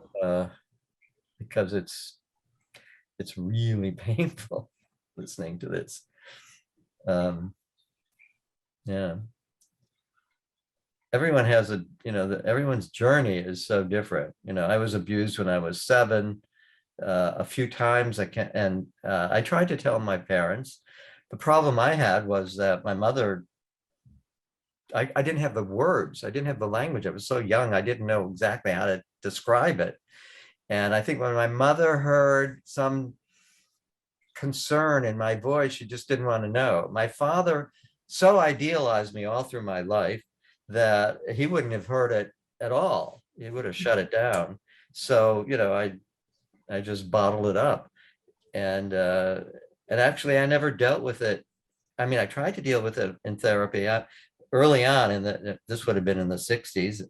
Because it's really painful listening to this. Yeah. Everyone has everyone's journey is so different. I was abused when I was 7, a few times. I tried to tell my parents. The problem I had was that my mother, I didn't have the words. I didn't have the language. I was so young. I didn't know exactly how to describe it. And I think when my mother heard some concern in my voice, she just didn't want to know. My father so idealized me all through my life that he wouldn't have heard it at all. He would have shut it down. So, I just bottled it up. And actually I never dealt with it. I mean, I tried to deal with it in therapy early on, this would have been in the 60s,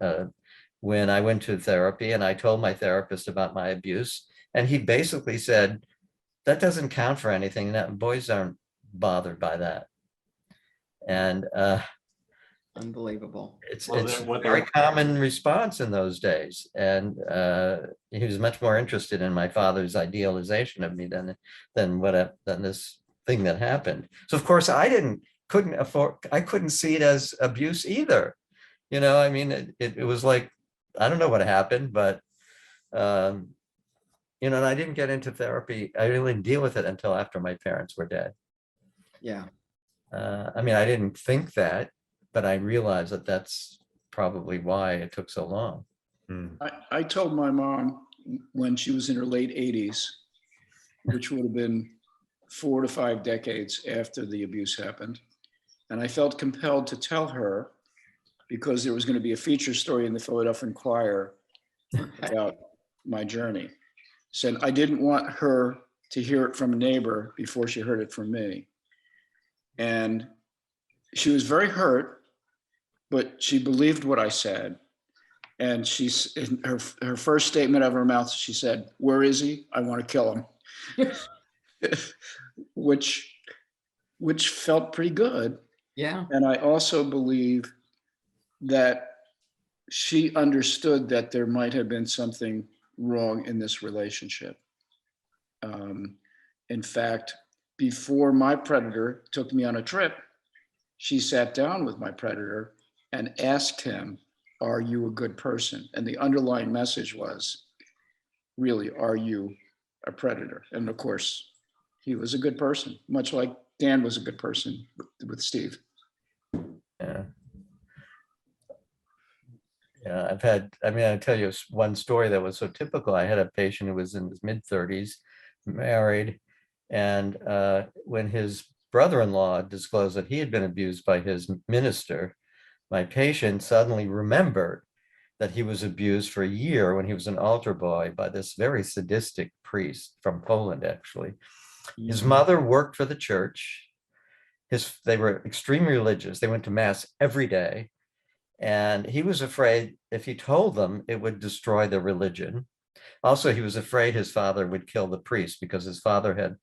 when I went to therapy and I told my therapist about my abuse. And he basically said, that doesn't count for anything. That boys aren't bothered by that. And Unbelievable. It's a very common response in those days. And he was much more interested in my father's idealization of me than this thing that happened. So of course I couldn't see it as abuse either. I mean, it was like, I don't know what happened, but and I didn't get into therapy. I really didn't deal with it until after my parents were dead. Yeah. I mean, I didn't think that, but I realized that that's probably why it took so long. I told my mom when she was in her late 80s, which would have been 4 to 5 decades after the abuse happened. And I felt compelled to tell her, because there was going to be a feature story in the Philadelphia Inquirer about my journey. So I didn't want her to hear it from a neighbor before she heard it from me. And she was very hurt, but she believed what I said. And she's in her first statement out of her mouth, she said, "Where is he? I want to kill him." which felt pretty good. Yeah. And I also believe that she understood that there might have been something wrong in this relationship. In fact, before my predator took me on a trip, she sat down with my predator and asked him, "Are you a good person?" And the underlying message was, really, are you a predator? And of course, he was a good person, much like Dan was a good person with Steve. Yeah. Yeah, I'll tell you one story that was so typical. I had a patient who was in his mid-30s, married, and when his brother-in-law disclosed that he had been abused by his minister, my patient suddenly remembered that he was abused for a year when he was an altar boy by this very sadistic priest from Poland, actually. His mother worked for the church. They were extremely religious. They went to mass every day. And he was afraid if he told them, it would destroy their religion. Also, he was afraid his father would kill the priest because his father had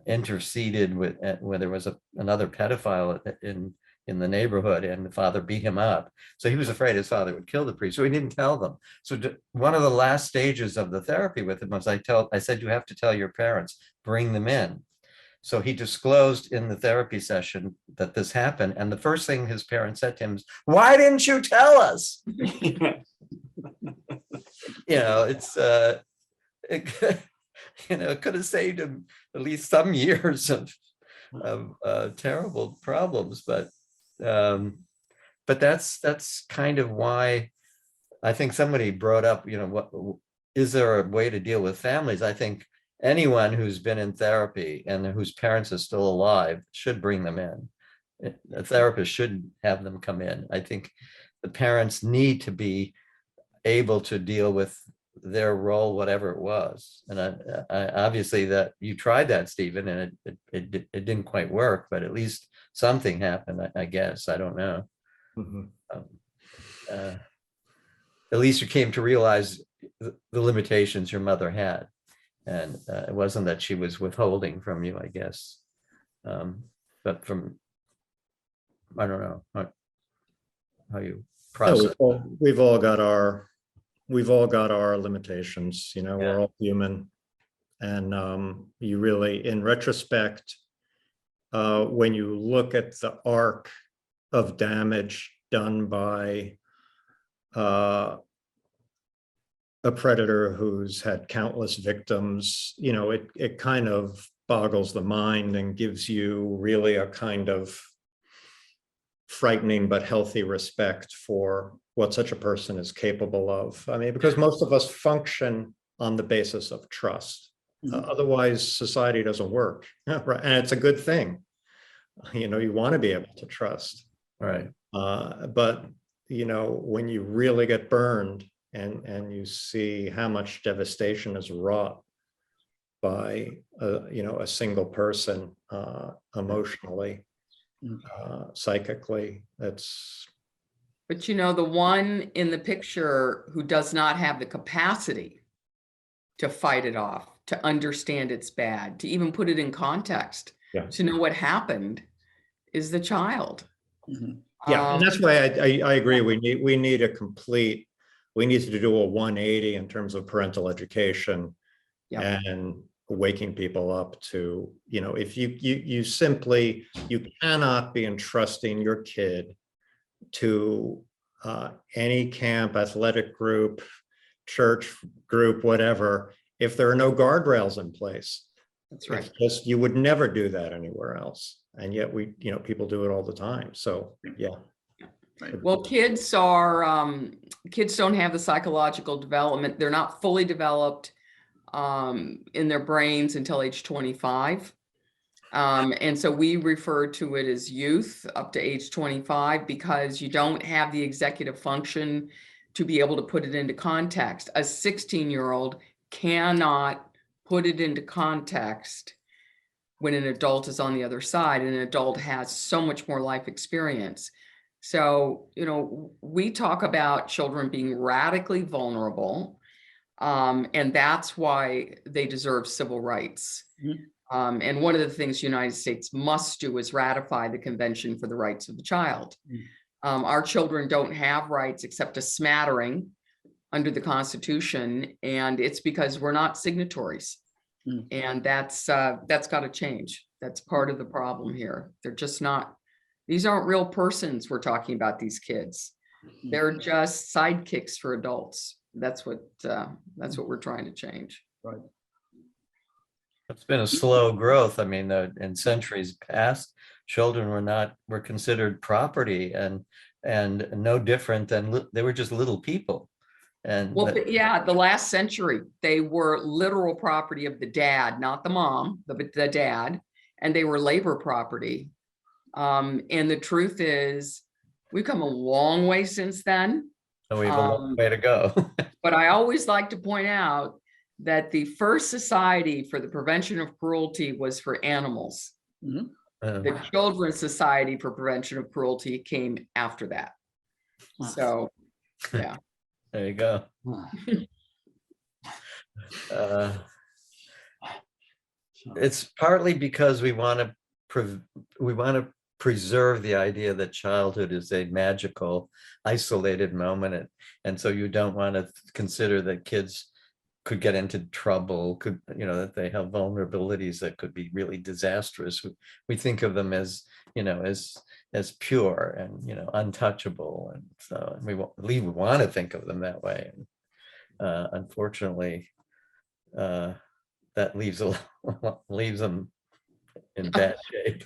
interceded with when there was another pedophile in the neighborhood, and the father beat him up. So he was afraid his father would kill the priest. So he didn't tell them. So one of the last stages of the therapy with him was I said, "You have to tell your parents, bring them in." So he disclosed in the therapy session that this happened. And the first thing his parents said to him is, "Why didn't you tell us?" It could have saved him at least some years of terrible problems. But that's kind of why I think somebody brought up, what is there a way to deal with families? I think anyone who's been in therapy and whose parents are still alive should bring them in. A therapist should have them come in. I think the parents need to be able to deal with their role, whatever it was. And I obviously that you tried that, Stephen, and it didn't quite work, but at least something happened, I guess. I don't know. At least you came to realize the limitations your mother had. And it wasn't that she was withholding from you, I guess. But I don't know how you process. No, we've all got our limitations, we're all human. And you really, in retrospect, when you look at the arc of damage done by a predator who's had countless victims, it kind of boggles the mind and gives you really a kind of frightening but healthy respect for what such a person is capable of. I mean, because most of us function on the basis of trust. Otherwise, society doesn't work, right? And it's a good thing. You want to be able to trust. Right. But, when you really get burned, and you see how much devastation is wrought by a single person, emotionally, psychically, that's. But the one in the picture who does not have the capacity to fight it off, to understand it's bad, to even put it in context, to know what happened, is the child. Yeah, and that's why I agree. We need to do a 180 in terms of parental education and waking people up to, if you cannot be entrusting your kid to any camp, athletic group, church group, whatever, if there are no guardrails in place. That's right. It's just, you would never do that anywhere else. And yet people do it all the time. So, yeah. Well, kids don't have the psychological development. They're not fully developed in their brains until age 25. And so we refer to it as youth up to age 25 because you don't have the executive function to be able to put it into context. A 16-year-old cannot put it into context when an adult is on the other side, and an adult has so much more life experience. So, we talk about children being radically vulnerable, and that's why they deserve civil rights. Mhm. And one of the things the United States must do is ratify the Convention for the Rights of the Child. Our children don't have rights except a smattering under the Constitution, and it's because we're not signatories. And that's got to change. That's part of the problem here. They're just not, these aren't real persons we're talking about, these kids. They're just sidekicks for adults. That's what we're trying to change. Right. It's been a slow growth. I mean, in centuries past, children were considered property and no different than they were just little people. And Well, but yeah, the last century, they were literal property of the dad, not the mom, the dad, and they were labor property. And the truth is, we've come a long way since then. we have a long way to go. But I always like to point out that the first society for the prevention of cruelty was for animals. The Children's Society for Prevention of Cruelty came after that. So, yeah. There you go. It's partly because we want to preserve the idea that childhood is a magical, isolated moment, and so you don't want to consider that kids could get into trouble, that they have vulnerabilities that could be really disastrous. We think of them as as pure and untouchable, and so we want to think of them that way. And unfortunately, that leaves them in bad shape.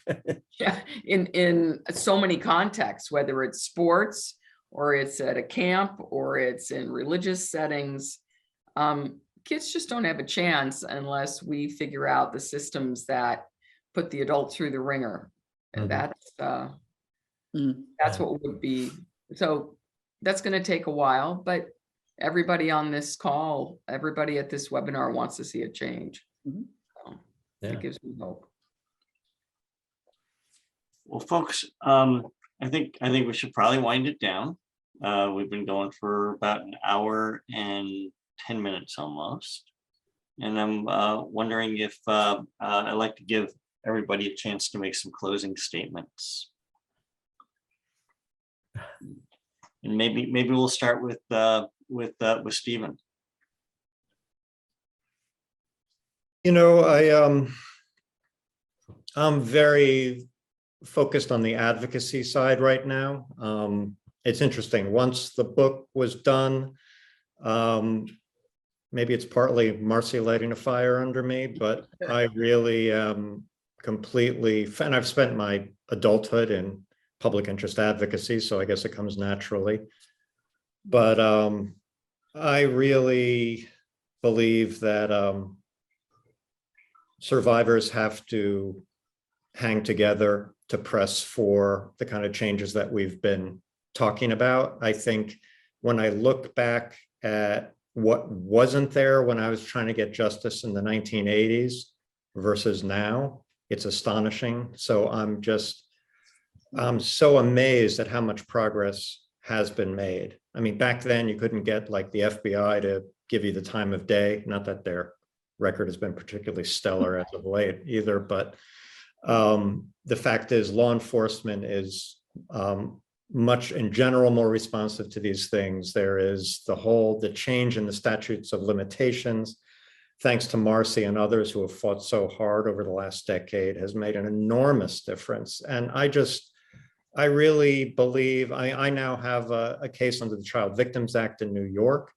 Yeah, in so many contexts, whether it's sports or it's at a camp or it's in religious settings, kids just don't have a chance unless we figure out the systems that put the adult through the ringer. And that's what would be. So that's going to take a while, but everybody on this call, everybody at this webinar wants to see a change. So it gives me hope. Well, folks, I think we should probably wind it down. We've been going for about an hour and 10 minutes almost. And I'm wondering if I'd like to give everybody a chance to make some closing statements. And maybe we'll start with Stephen. I'm very focused on the advocacy side right now. It's interesting. Once the book was done, maybe it's partly Marci lighting a fire under me, but I really completely, and I've spent my adulthood in public interest advocacy, so I guess it comes naturally. But I really believe that survivors have to hang together to press for the kind of changes that we've been talking about. I think when I look back at what wasn't there when I was trying to get justice in the 1980s versus now, it's astonishing. So I'm so amazed at how much progress has been made. I mean, back then you couldn't get like the FBI to give you the time of day, not that their record has been particularly stellar as of late either, but the fact is law enforcement is much in general more responsive to these things. There is the change in the statutes of limitations, thanks to Marci and others who have fought so hard over the last decade, has made an enormous difference. And I really believe I now have a case under the Child Victims Act in New York,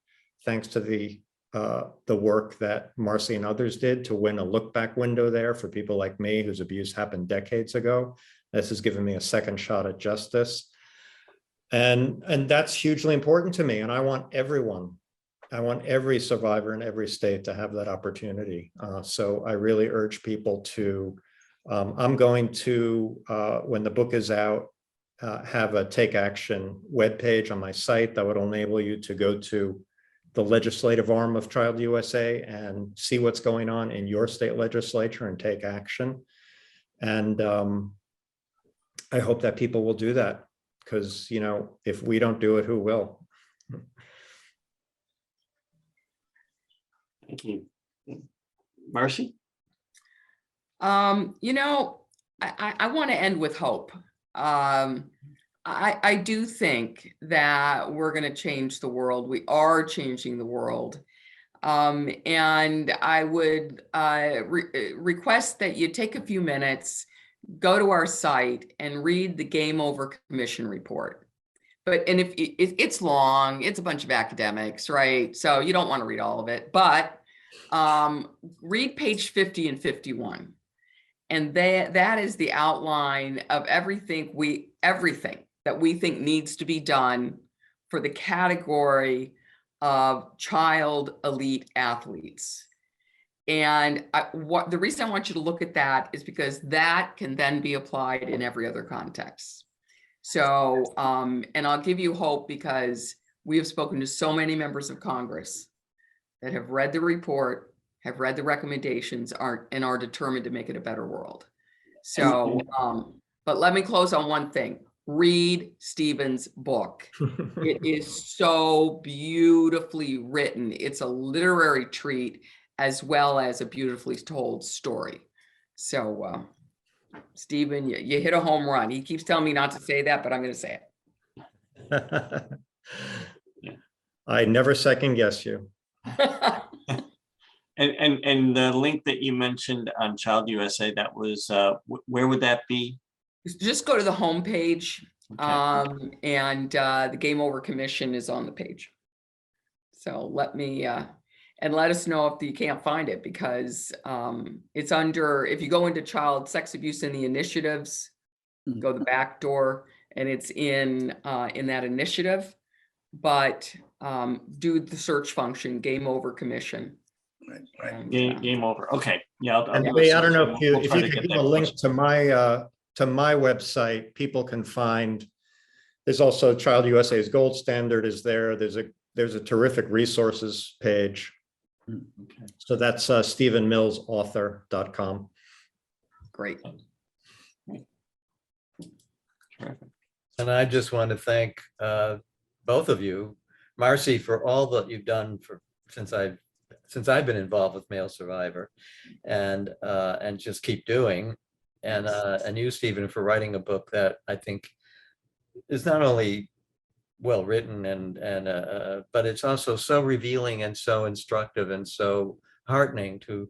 thanks to the work that Marci and others did to win a look back window there for people like me whose abuse happened decades ago. This has given me a second shot at justice. And that's hugely important to me. And I want every survivor in every state to have that opportunity. So I really urge people to I'm going to, when the book is out, have a take action webpage on my site that would enable you to go to the legislative arm of ChildUSA and see what's going on in your state legislature and take action. And I hope that people will do that, because, you know, if we don't do it, who will? Thank you. Marci? You know, I want to end with hope. I do think that we're going to change the world. We are changing the world. And I would request that you take a few minutes, go to our site and read the Game Over Commission report. And if it's long, it's a bunch of academics, right? So you don't want to read all of it, but read page 50 and 51. And that is the outline of everything that we think needs to be done for the category of child elite athletes. And the reason I want you to look at that is because that can then be applied in every other context. So, and I'll give you hope, because we have spoken to so many members of Congress that have read the report, have read the recommendations, and are determined to make it a better world. So, but let me close on one thing. Read Stephen's book. It is so beautifully written. It's a literary treat as well as a beautifully told story. So, Stephen, you hit a home run. He keeps telling me not to say that, but I'm going to say it. I never second guess you. And the link that you mentioned on ChildUSA, that was, where would that be? Just go to the homepage, Okay. and the Game Over Commission is on the page. So let me, and let us know if you can't find it, because it's under, if you go into child sex abuse in the initiatives, go the back door, and it's in that initiative, but do the search function, Game Over Commission. Right. And, Game over. Okay. Yeah. And do Lee, a I don't know search. if you, We'll if try you to could get give that a link posted. to my website, people can find, there's also ChildUSA's Gold Standard is there. There's a terrific resources page. Okay. So that's stephenmillsauthor.com. Great. Terrific. And I just want to thank both of you, Marci, for all that you've done since I've been involved with Male Survivor, and just keep doing, and you, Stephen, for writing a book that I think is not only well written but it's also so revealing and so instructive and so heartening to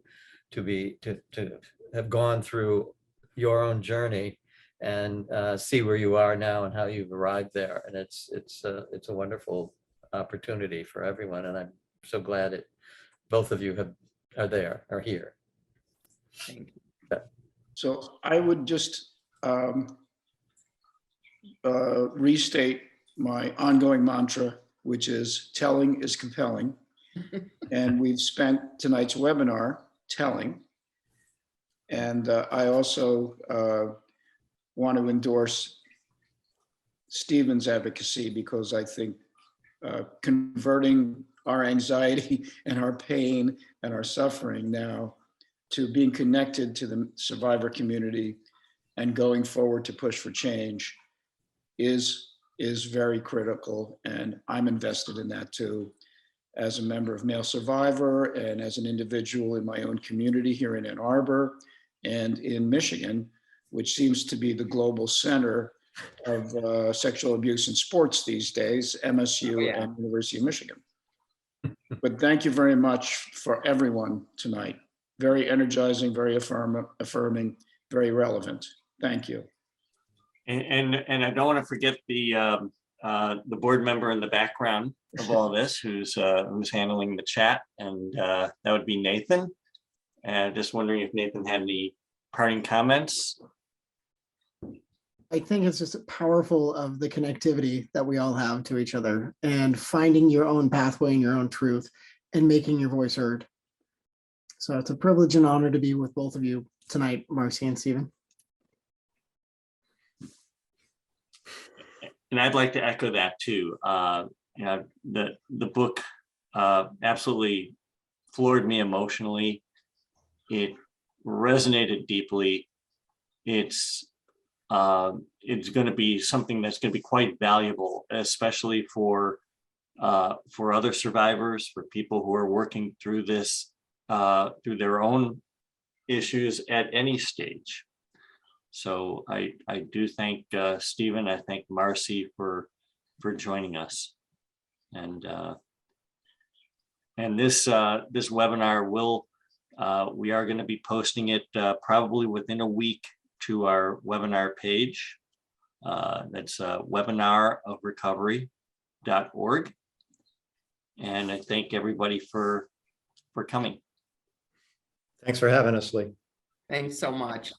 have gone through your own journey and see where you are now and how you've arrived there. And it's a wonderful opportunity for everyone, and I'm so glad that both of you are here. Thank you. So I would just restate my ongoing mantra, which is telling is compelling. And we've spent tonight's webinar telling. And I also want to endorse Stephen's advocacy, because I think converting our anxiety and our pain and our suffering now to being connected to the survivor community and going forward to push for change is very critical. And I'm invested in that too, as a member of Male Survivor and as an individual in my own community here in Ann Arbor and in Michigan, which seems to be the global center of sexual abuse in sports these days, MSU and University of Michigan. But thank you very much for everyone tonight. Very energizing, very affirming, very relevant. Thank you. And I don't want to forget the board member in the background of all this, who's handling the chat, and that would be Nathan. And just wondering if Nathan had any parting comments. I think it's just powerful of the connectivity that we all have to each other, and finding your own pathway and your own truth and making your voice heard. So it's a privilege and honor to be with both of you. tonight, Marci and Stephen. And I'd like to echo that too. You know, the book absolutely floored me emotionally. It resonated deeply. It's going to be something that's going to be quite valuable, especially for other survivors, for people who are working through this, through their own issues at any stage. So I do thank Stephen. I thank Marci for joining us, and this this webinar will we are going to be posting it probably within a week to our webinar page. That's webinarofrecovery.org, and I thank everybody for coming. Thanks for having us, Lee. Thanks so much.